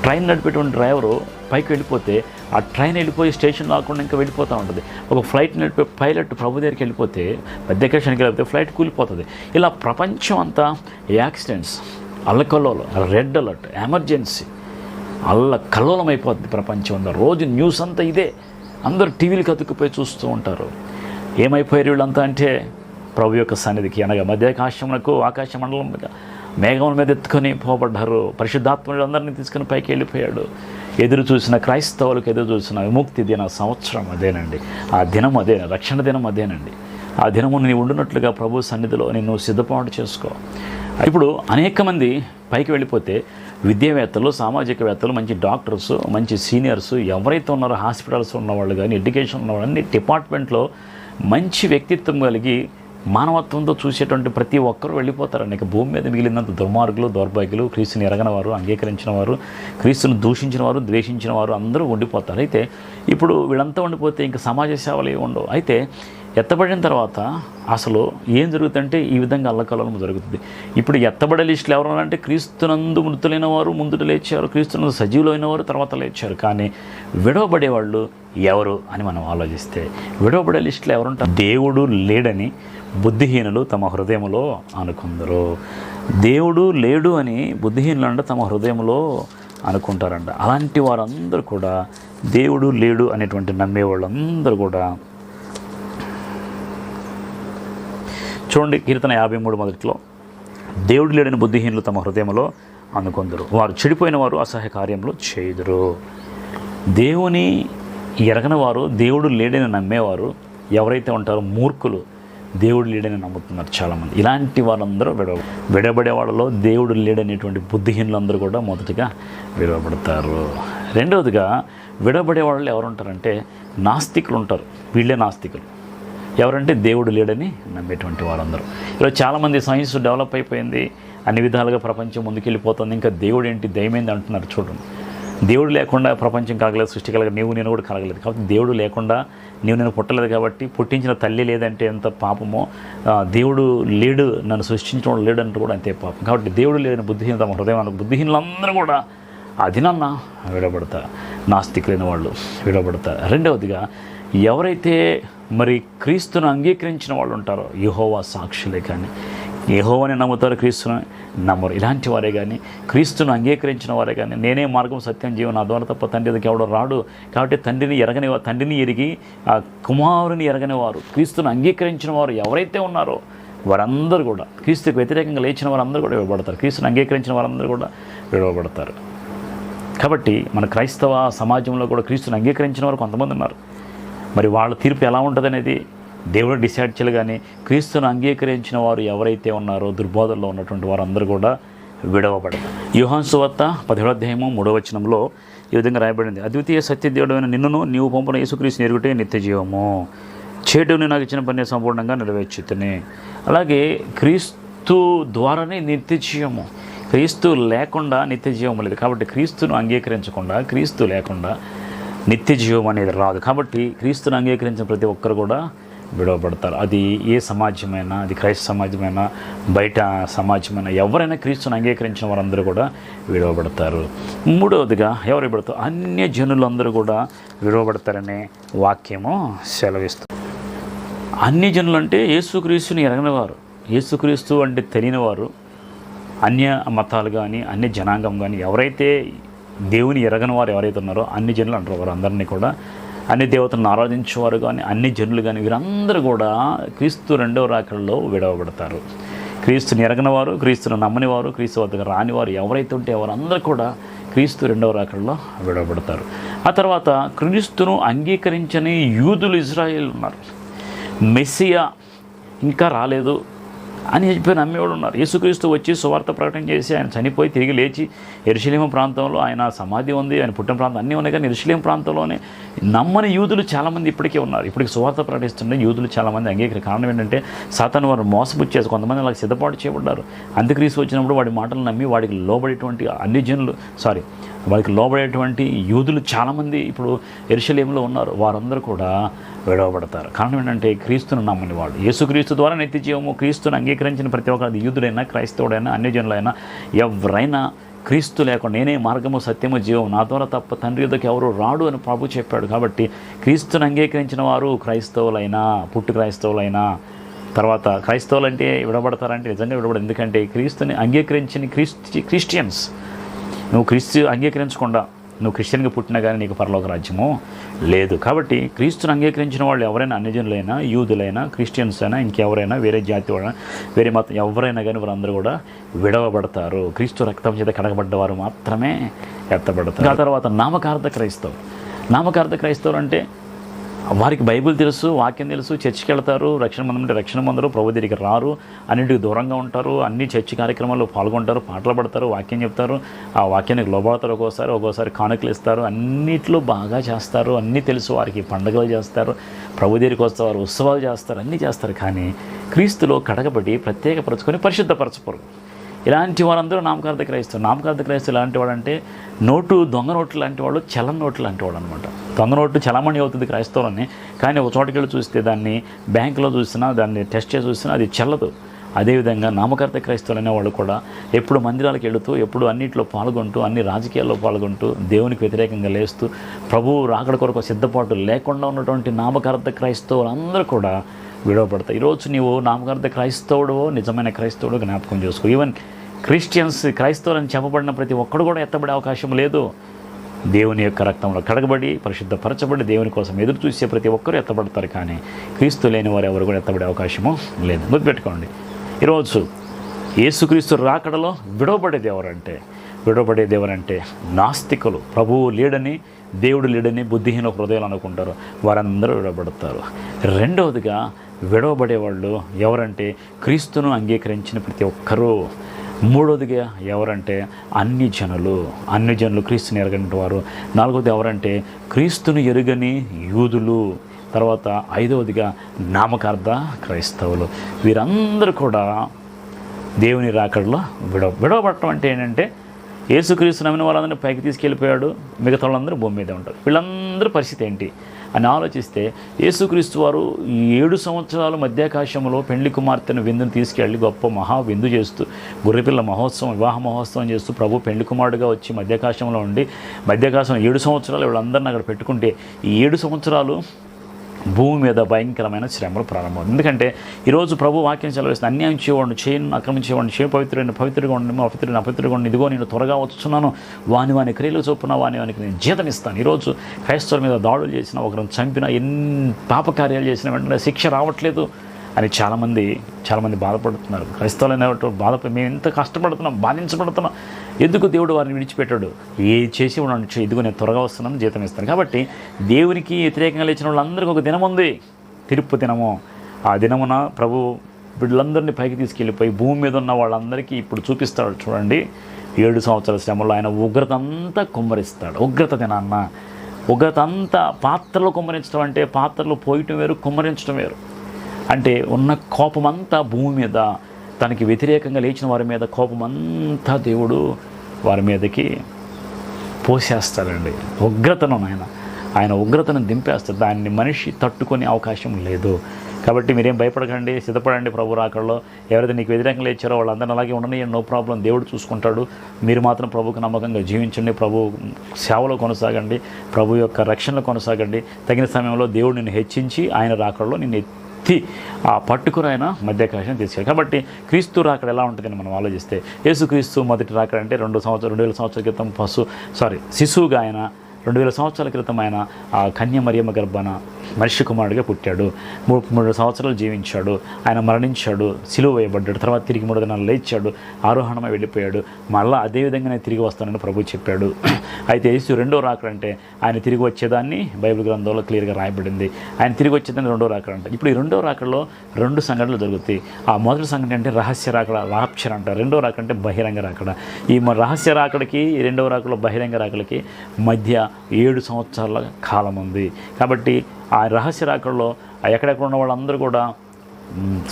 ట్రైన్ నడిపేటువంటి డ్రైవరు పైకి వెళ్ళిపోతే ఆ ట్రైన్ వెళ్ళిపోయి స్టేషన్ రాకుండా ఇంకా వెళ్ళిపోతూ ఉంటుంది. ఒక ఫ్లైట్ నడిపే పైలట్ ప్రభు దగ్గరికి వెళ్ళిపోతే, మధ్యకాశానికి వెళ్ళిపోతే ఫ్లైట్ కూలిపోతుంది. ఇలా ప్రపంచం అంతా యాక్సిడెంట్స్, అల్లకల్లోలం, రెడ్ అలర్ట్, ఎమర్జెన్సీ, కల్లోలం అయిపోద్ది ప్రపంచం అంతా. రోజు న్యూస్ అంతా ఇదే. అందరూ టీవీలకు అతుక్కుపోయి చూస్తూ ఉంటారు. ఏమైపోయారు వీళ్ళంతా అంటే ప్రభు యొక్క సన్నిధికి, అనగా మధ్యాకాశమునకు, ఆకాశ మండలం మేఘముల మీద ఎత్తుకొని పోబడ్డారు. పరిశుద్ధాత్ముడు అందరినీ తీసుకుని పైకి వెళ్ళిపోయాడు. ఎదురు చూసిన క్రైస్తవులకు ఎదురు చూసిన విముక్తి దిన సంవత్సరం అదేనండి. ఆ దినం అదే, రక్షణ దినం అదేనండి. ఆ దినము నీవు ఉండునట్లుగా ప్రభు సన్నిధిలో నిన్ను సిద్ధపాటు చేసుకో. ఇప్పుడు అనేక మంది పైకి వెళ్ళిపోతే విద్యావేత్తలు, సామాజికవేత్తలు, మంచి డాక్టర్స్, మంచి సీనియర్స్ ఎవరైతే ఉన్నారో హాస్పిటల్స్ ఉన్నవాళ్ళు కానీ, ఎడ్యుకేషన్ ఉన్నవాళ్ళు, అన్ని డిపార్ట్మెంట్లో మంచి వ్యక్తిత్వం కలిగి మానవత్వంతో చూసేటువంటి ప్రతి ఒక్కరూ వెళ్ళిపోతారండి. ఇక భూమి మీద మిగిలినంత దుర్మార్గులు, దౌర్భాగ్యులు, క్రీస్తుని ఎరగని వారు, అంగీకరించిన వారు, క్రీస్తును దూషించిన వారు, ద్వేషించిన వారు అందరూ ఉండిపోతారు. అయితే ఇప్పుడు వీళ్ళంతా ఉండిపోతే ఇంకా సమాజ సేవలు ఏమి ఉండవు. అయితే ఎత్తబడిన తర్వాత అసలు ఏం జరుగుతుందంటే ఈ విధంగా అల్లకల్లోలం జరుగుతుంది. ఇప్పుడు ఎత్తబడే లిస్టులు ఎవరు అంటే క్రీస్తునందు మృతులైన వారు ముందుట లేచారు, క్రీస్తునందు సజీవులైన వారు తర్వాత లేచారు. కానీ విడవబడేవాళ్ళు ఎవరు అని మనం ఆలోచిస్తే విడవబడే లిస్టులో ఎవరుంటారు? దేవుడు లేడని బుద్ధిహీనులు తమ హృదయంలో అనుకుందరు. దేవుడు లేడు అని బుద్ధిహీనులు అంటే తమ హృదయంలో అనుకుంటారంట. అలాంటి వారందరూ కూడా దేవుడు లేడు అనేటువంటి నమ్మేవాళ్ళందరూ కూడా చూడండి, కీర్తన 53 మొదట్లో దేవుడు లేడని బుద్ధిహీనులు తమ హృదయంలో అనుకొందరు, వారు చెడిపోయిన వారు అసహ్య కార్యములు చేయుదురు. దేవుని ఎరగని వారు, దేవుడు లేడని నమ్మేవారు ఎవరైతే ఉంటారో మూర్ఖులు దేవుడు లేడని నమ్ముతున్నారు చాలామంది. ఇలాంటి వాళ్ళందరూ విడబడే వాళ్ళలో దేవుడు లేడనేటువంటి బుద్ధిహీనులందరూ కూడా మొదటిగా విడవబడతారు. రెండవదిగా విడబడే వాళ్ళు ఎవరు ఉంటారంటే నాస్తికులు ఉంటారు. వీళ్ళే నాస్తికులు. ఎవరంటే దేవుడు లేడని నమ్మేటువంటి వాళ్ళందరూ. ఈరోజు చాలామంది సైన్స్ డెవలప్ అయిపోయింది, అన్ని విధాలుగా ప్రపంచం ముందుకెళ్ళిపోతుంది, ఇంకా దేవుడు ఏంటి, దయమైంది అంటున్నారు. చూడండి, దేవుడు లేకుండా ప్రపంచం కలగలేదు, సృష్టి కలగలేదు, నీవు నేను కూడా కలగలేదు. కాబట్టి దేవుడు లేకుండా నీవు నేను పుట్టలేదు, కాబట్టి పుట్టించిన తల్లి లేదంటే ఎంత పాపమో, దేవుడు లేడు, నన్ను సృష్టించడం లేడు అంటే కూడా అంతే పాపం. కాబట్టి దేవుడు లేదని బుద్ధిహీనత తమ హృదయం, బుద్ధిహీనులందరూ కూడా అదినన్న విడబడతారు, నాస్తికులైన వాళ్ళు విడబడతారు. రెండవదిగా ఎవరైతే మరి క్రీస్తును అంగీకరించిన వాళ్ళు ఉంటారో, యెహోవా సాక్షులే కానీ యెహోవాని నమ్ముతారు, క్రీస్తును నమ్మరు. ఇలాంటి వారే కానీ క్రీస్తును అంగీకరించిన వారే కానీ నేనే మార్గం, సత్యం, జీవం, నా ద్వారా తప్ప తండ్రి దగ్గరికి ఎవడో రాడు. కాబట్టి తండ్రిని ఎరిగి ఆ కుమారుని ఎరగని వారు, క్రీస్తును అంగీకరించిన వారు ఎవరైతే ఉన్నారో వారందరూ కూడా, క్రీస్తుకు వ్యతిరేకంగా లేచిన వారందరూ కూడా విడవబడతారు, క్రీస్తును అంగీకరించిన వారందరూ కూడా విడవబడతారు. కాబట్టి మన క్రైస్తవ సమాజంలో కూడా క్రీస్తును అంగీకరించిన వారు కొంతమంది ఉన్నారు. మరి వాళ్ళ తీర్పు ఎలా ఉంటుంది అనేది దేవుడు డిసైడ్ చేయాలి. కానీ క్రీస్తును అంగీకరించిన వారు ఎవరైతే ఉన్నారో దుర్బోధల్లో ఉన్నటువంటి వారందరూ కూడా విడవబడతారు. యోహాను సువార్త 17వ అధ్యాయము 3వ వచనంలో ఈ విధంగా రాయబడింది, అద్వితీయ సత్యదేవుడైన నిన్నును నీవు పంపిన యేసుక్రీస్తుని ఎరుగుటే నిత్య జీవము, చేటుని నాకు ఇచ్చిన పని సంపూర్ణంగా నెరవేర్చుతనే. అలాగే క్రీస్తు ద్వారానే నిత్య జీవము, క్రీస్తు లేకుండా నిత్య జీవం లేదు. కాబట్టి క్రీస్తును అంగీకరించకుండా, క్రీస్తు లేకుండా నిత్య జీవం అనేది రాదు. కాబట్టి క్రీస్తును అంగీకరించిన ప్రతి ఒక్కరు కూడా విడవబడతారు. అది ఏ సమాజమైనా, అది క్రైస్తవ సమాజమైనా, బయట సమాజమైనా, ఎవరైనా క్రీస్తును అంగీకరించిన వారందరూ కూడా విడవబడతారు. మూడవదిగా ఎవరు విడతారు? అన్య జనులందరూ కూడా విడవబడతారనే వాక్యము సెలవిస్తుంది. అన్య జనులు అంటే యేసుక్రీస్తుని ఎరగనివారు, యేసుక్రీస్తు అంటే తెలియనివారు, అన్య మతాలు కానీ అన్య జనాంగం కానీ ఎవరైతే దేవుని ఎరగని వారు ఎవరైతే ఉన్నారో అన్ని జనులు అంటారు. వారు అందరినీ కూడా అన్ని దేవతలను ఆరాధించేవారు కానీ అన్ని జనులు కానీ వీరందరూ కూడా క్రీస్తు రెండవ రాకడలో విడవబడతారు. క్రీస్తుని ఎరగని వారు, క్రీస్తును నమ్మని వారు, క్రీస్తు వద్దకు రానివారు ఎవరైతే ఉంటే వారందరూ కూడా క్రీస్తు రెండవ రాకడలో విడవబడతారు. ఆ తర్వాత క్రీస్తును అంగీకరించని యూదులు, ఇజ్రాయేల్ ఉన్నారు. మెస్సియా ఇంకా రాలేదు అని చెప్పి నమ్మేవాడు ఉన్నారు. యేసుక్రీస్తు వచ్చి సువార్త ప్రకటన చేసి ఆయన చనిపోయి తిరిగి లేచి యెరూషలేము ప్రాంతంలో ఆయన సమాధి ఉంది, ఆయన పుట్టిన ప్రాంతం అన్నీ ఉన్నాయి. కానీ యెరూషలేము ప్రాంతంలోనే నమ్మని యూదులు చాలామంది ఇప్పటికే ఉన్నారు. ఇప్పటికి సువార్త ప్రకటిస్తుంటే యూదులు చాలామంది అంగీకరి. కారణం ఏంటంటే సాతాను వారు మోసపుచ్చేసి కొంతమంది అలా సిద్ధపాటు చేయబడ్డారు. అంత్యక్రీస్తు వచ్చినప్పుడు వాడి మాటలు నమ్మి వాడికి లోబడేటువంటి అన్ని జనులు వాడికి లోబడేటువంటి యూదులు చాలామంది ఇప్పుడు యెరూషలేములో ఉన్నారు. వారందరూ కూడా విడవబడతారు. కారణం ఏంటంటే క్రీస్తును నమ్మని వాడు, యేసుక్రీస్తు ద్వారా నిత్య జీవము, క్రీస్తును అంగీకరించిన ప్రతి ఒక్కరు, యూదుడైనా, క్రైస్తవుడైనా, అన్యజనులైనా ఎవరైనా క్రీస్తు లేకుండా నేనే మార్గము, సత్యము, జీవం, నా ద్వారా తప్ప తండ్రి యొద్దకు ఎవరు రాడు అని ప్రభు చెప్పాడు. కాబట్టి క్రీస్తును అంగీకరించిన వారు క్రైస్తవులైనా, పుట్టు క్రైస్తవులైనా, తర్వాత క్రైస్తవులు అంటే విడబడతారంటే నిజంగా విడబడదు. ఎందుకంటే క్రీస్తుని అంగీకరించిన క్రిస్టియన్స్, నువ్వు క్రీస్తు అంగీకరించకుండా నువ్వు క్రిస్టియన్గా పుట్టినా కానీ నీకు పరలోక రాజ్యము లేదు. కాబట్టి క్రీస్తుని అంగీకరించిన వాళ్ళు ఎవరైనా అన్యజనులైనా, యూదులైనా, క్రిస్టియన్స్ అయినా, ఇంకెవరైనా, వేరే జాతి వాళ్ళైనా, వేరే మతం ఎవరైనా కానీ వారందరూ కూడా విడవబడతారు. క్రీస్తు రక్తం చేత కడగబడ్డవారు మాత్రమే ఎత్తబడతారు. ఆ తర్వాత నామకార్థ క్రైస్తవులు. నామకార్థ క్రైస్తవులు అంటే వారికి బైబిల్ తెలుసు, వాక్యం తెలుసు, చర్చికి వెళ్తారు, రక్షణ మందిరం అంటే రక్షణ మందిరం, ప్రభు దగ్గరికి రారు, అన్నింటికి దూరంగా ఉంటారు, అన్ని చర్చి కార్యక్రమాల్లో పాల్గొంటారు, పాటలు పడతారు, వాక్యం చెప్తారు, ఆ వాక్యానికి లోబడతారు, ఒక్కోసారి కానుకలు ఇస్తారు, అన్నిట్లో బాగా చేస్తారు, అన్నీ తెలుసు వారికి, పండుగలు చేస్తారు, ప్రభు దగ్గరికి వస్తారు, ఉత్సవాలు చేస్తారు, అన్నీ చేస్తారు. కానీ క్రీస్తులో కడగబడి ప్రత్యేకపరచుకొని పరిశుద్ధపరచపోరు. ఇలాంటి వారందరూ నామకార్థ క్రైస్తవులు. నామకార్థ క్రైస్తవులు ఎలాంటి వాడు అంటే దొంగ నోట్లు లాంటి వాళ్ళు, చలన నోట్లు లాంటి వాడు అనమాట. దొంగ నోటు చలామణి అవుతుంది క్రైస్తవులని, కానీ ఒక చోటుకి వెళ్ళి చూస్తే దాన్ని బ్యాంకులో చూసినా, దాన్ని టెస్ట్ చేసి చూసినా అది చెల్లదు. అదేవిధంగా నామకార్థ క్రైస్తవులు అనేవాళ్ళు కూడా ఎప్పుడు మందిరాలకు వెళుతూ, ఎప్పుడు అన్నింటిలో పాల్గొంటూ, అన్ని రాజకీయాల్లో పాల్గొంటూ, దేవునికి వ్యతిరేకంగా లేస్తూ, ప్రభువు రాకడ కొరకు సిద్ధపాటు లేకుండా ఉన్నటువంటి నామకార్థ క్రైస్తవులు అందరూ కూడా విడవబడతాయి. ఈరోజు నీవు నామకార్థ క్రైస్తవుడు, నిజమైన క్రైస్తవుడు జ్ఞాపకం చేసుకో. ఈవెన్ క్రిస్టియన్స్, క్రైస్తవులని చెప్పబడిన ప్రతి ఒక్కడు కూడా ఎత్తబడే అవకాశం లేదు. దేవుని యొక్క రక్తంలో కడగబడి పరిశుద్ధపరచబడి దేవుని కోసం ఎదురు చూసే ప్రతి ఒక్కరూ ఎత్తబడతారు. కానీ క్రీస్తు లేని వారు ఎవరు కూడా ఎత్తబడే అవకాశము లేదు. గుర్తుపెట్టుకోండి, ఈరోజు యేసుక్రీస్తు రాకడలో విడవబడేది ఎవరంటే నాస్తికులు. ప్రభువు లేడని, దేవుడు లేడని బుద్ధిహీన హృదయాలు అనుకుంటారు, వారందరూ విడవబడతారు. రెండవదిగా విడవబడేవాళ్ళు ఎవరంటే క్రీస్తును అంగీకరించిన ప్రతి ఒక్కరూ. మూడవదిగా ఎవరంటే అన్ని జనులు క్రీస్తుని ఎరగని వారు. నాలుగవది ఎవరంటే క్రీస్తుని ఎరుగని యూదులు. తర్వాత ఐదవదిగా నామకార్థ క్రైస్తవులు. వీరందరూ కూడా దేవుని రాకడలో విడవబడటం అంటే ఏంటంటే యేసుక్రీస్తు నమ్మిన వాళ్ళందరినీ పైకి తీసుకెళ్ళిపోయాడు, మిగతా వాళ్ళందరూ భూమి మీద ఉంటారు. వీళ్ళందరూ పరిస్థితి ఏంటి అని ఆలోచిస్తే, యేసుక్రీస్తు వారు 7 సంవత్సరాలు మధ్యాకాశంలో పెండ్లి కుమార్తెను విందును తీసుకెళ్ళి గొప్ప మహా విందు చేస్తూ, గొర్రెపిల్ల మహోత్సవం, వివాహ మహోత్సవం చేస్తూ ప్రభు పెండ్లి కుమారుడుగా వచ్చి మధ్యాకాశంలో ఉండి, మధ్యాకాశం 7 సంవత్సరాలు వీళ్ళందరినీ అక్కడ పెట్టుకుంటే, ఈ 7 సంవత్సరాలు భూమి మీద భయంకరమైన శ్రమలు ప్రారంభం. ఎందుకంటే ఈరోజు ప్రభు వాక్యం సెలవిస్తుంది, అన్యాయం చేయవాడిని చేయను, ఆక్రమించేవాడిని చేయ, పవిత్రుగా ఉండి అపవిత్రుడిని ఉండి, ఇదిగో నేను త్వరగా వచ్చున్నాను, వాని క్రియలు చొప్పున వానికి నేను జీతం ఇస్తాను. ఈరోజు క్రైస్తవుల మీద దాడులు చేసిన, ఒకరిని చంపిన, ఎన్ని పాపకార్యాలు చేసిన వెంటనే శిక్ష రావట్లేదు అని చాలామంది బాధపడుతున్నారు. క్రైస్తవులు అనేటువంటి మేము ఎంత కష్టపడుతున్నాం, బాధించబడుతున్నాం, ఎందుకు దేవుడు వారిని విడిచిపెట్టాడు? చేసి ఉండొచ్చు, ఇదిగో నేను త్వరగా వస్తున్నాను, జీతం ఇస్తాను. కాబట్టి దేవునికి వ్యతిరేకంగా లేచిన వాళ్ళందరికీ ఒక దినం ఉంది, తీర్పు దినము. ఆ దినమున ప్రభు వీళ్ళందరినీ పైకి తీసుకెళ్ళిపోయి భూమి మీద ఉన్న వాళ్ళందరికీ ఇప్పుడు చూపిస్తాడు. చూడండి, 7 సంవత్సరాల శ్రమలో ఆయన ఉగ్రత అంతా కుమ్మరిస్తాడు. ఉగ్రత దినాన్న ఉగ్రత అంతా పాత్రలో కుమ్మరించడం అంటే, పాత్రలో పోయటం వేరు, కుమ్మరించడం వేరు. అంటే ఉన్న కోపమంతా భూమి మీద, తనకి వ్యతిరేకంగా లేచిన వారి మీద కోపమంతా దేవుడు వారి మీదకి పోసేస్తాడండి. ఉగ్రతను ఆయన ఉగ్రతను దింపేస్తాడు. దాన్ని మనిషి తట్టుకునే అవకాశం లేదు. కాబట్టి మీరేం భయపడకండి, సిద్ధపడండి. ప్రభు రాకడలో ఎవరైతే నీకు వ్యతిరేకంగా లేచారో వాళ్ళందరినీ అలాగే ఉండని, నో ప్రాబ్లం, దేవుడు చూసుకుంటాడు. మీరు మాత్రం ప్రభుకు నమ్మకంగా జీవించండి, ప్రభు సేవలో కొనసాగండి, ప్రభు యొక్క రక్షణలో కొనసాగండి. తగిన సమయంలో దేవుడు నిన్ను హెచ్చించి ఆయన రాకడలో నిన్ను ఆ పట్టుకుని ఆయన మధ్యాకాశం తీసుకెళ్ళి. కాబట్టి క్రీస్తు రాకడ ఎలా ఉంటుందని మనం ఆలోచిస్తే, యేసుక్రీస్తు మొదటి రాకడ అంటే 2000 సంవత్సరాల క్రితం శిశువుగా ఆయన 2000 సంవత్సరాల క్రితం ఆయన ఆ కన్య మరియమ్మ గర్భాన మనిషి కుమారుడిగా పుట్టాడు. 3 సంవత్సరాలు జీవించాడు, ఆయన మరణించాడు, సిలువ వేయబడ్డాడు, తర్వాత తిరిగి 3 దినాలు లేచాడు, ఆరోహణమై వెళ్ళిపోయాడు. మళ్ళీ అదేవిధంగానే తిరిగి వస్తానని ప్రభు చెప్పాడు. అయితే యేసు రెండో రాకడ అంటే ఆయన తిరిగి వచ్చేదాన్ని బైబిల్ గ్రంథంలో క్లియర్గా రాయబడింది. ఆయన తిరిగి వచ్చేదాన్ని రెండో రాకడ అంటే. ఇప్పుడు ఈ రెండో రాకడలో 2 సంఘటనలు జరుగుతాయి. ఆ మొదటి సంఘటన అంటే రహస్య రాకడ, రాప్చర్ అంటారు. రెండో రాకడ అంటే బహిరంగ రాకడ. ఈ రహస్య రాకడికి, ఈ రెండవ రాకడలో బహిరంగ రాకడికి మధ్య 7 సంవత్సరాల కాలం ఉంది. కాబట్టి ఆ రహస్య రాకడలో ఎక్కడెక్కడ ఉన్న వాళ్ళందరూ కూడా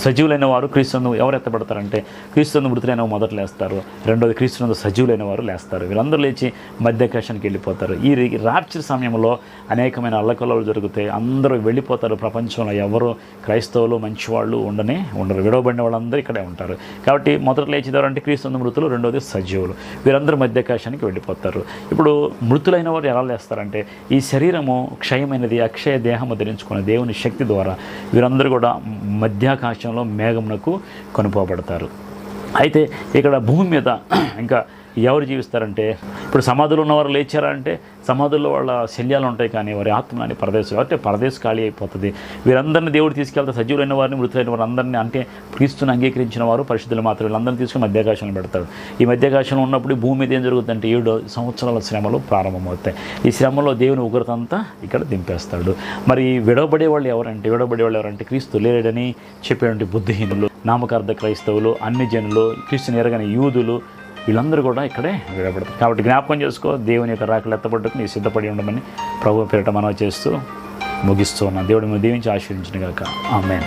సజీవులైన వారు క్రీస్తునందు ఎవరు ఎత్తబడతారంటే, క్రీస్తునందు మృతులైన మొదట లేస్తారు, రెండోది క్రీస్తునందు సజీవులైన వారు లేస్తారు. వీళ్ళందరూ లేచి మధ్యాకాశానికి వెళ్ళిపోతారు. ఈ రాప్చర్ సమయంలో అనేకమైన అల్లకల్లోలు జరుగుతాయి, అందరూ వెళ్ళిపోతారు. ప్రపంచంలో ఎవరు క్రైస్తవులు మంచివాళ్ళు ఉండరు, విడవబడిన వాళ్ళందరూ ఇక్కడే ఉంటారు. కాబట్టి మొదట లేచేదారు అంటే క్రీస్తునందు మృతులు, రెండోది సజీవులు. వీరందరూ మధ్యాకాశానికి వెళ్ళిపోతారు. ఇప్పుడు మృతులైన వారు ఎలా లేస్తారంటే, ఈ శరీరము క్షయమైనది, అక్షయ దేహము ధరించుకున్న దేవుని శక్తి ద్వారా వీరందరూ కూడా మధ్యాకాశంలో మేఘమునకు కొనుపోబడతారు. అయితే ఇక్కడ భూమి మీద ఇంకా ఎవరు జీవిస్తారంటే, ఇప్పుడు సమాధులు ఉన్నవారు లేచారా అంటే సమాధుల్లో వాళ్ళ శల్యాలు ఉంటాయి, కానీ వారి ఆత్మ అని పరదేశం అంటే పరదేశం ఖాళీ అయిపోతుంది. వీరందరినీ దేవుడు తీసుకెళ్తే సజీవులైన వారిని, మృతులైన వారు అందరినీ, అంటే క్రీస్తుని అంగీకరించిన వారు పరిశుద్ధులు మాత్రం వీళ్ళందరినీ తీసుకుని మధ్యాకాశంలో పెడతాడు. ఈ మధ్యాకాశంలో ఉన్నప్పుడు భూమి మీద ఏం జరుగుతుందంటే 7 సంవత్సరాల శ్రమలు ప్రారంభమవుతాయి. ఈ శ్రమలో దేవుని ఉగ్రత అంతా ఇక్కడ దింపేస్తాడు. మరి విడవబడే వాళ్ళు ఎవరంటే క్రీస్తు లేడని చెప్పేటువంటి బుద్ధిహీనులు, నామకార్థ క్రైస్తవులు, అన్ని జనులు, క్రీస్తుని ఎరగని యూదులు, వీళ్ళందరూ కూడా ఇక్కడే విడబడతారు. కాబట్టి జ్ఞాపకం చేసుకో, దేవుని యొక్క రాకలు ఎత్తబడ్డకు నీ సిద్ధపడి ఉండమని ప్రభు పేరిట మనవి చేస్తూ ముగిస్తూ ఉన్నాను. దేవుడు దీవించి ఆశీర్వదించును గాక. ఆమేన్.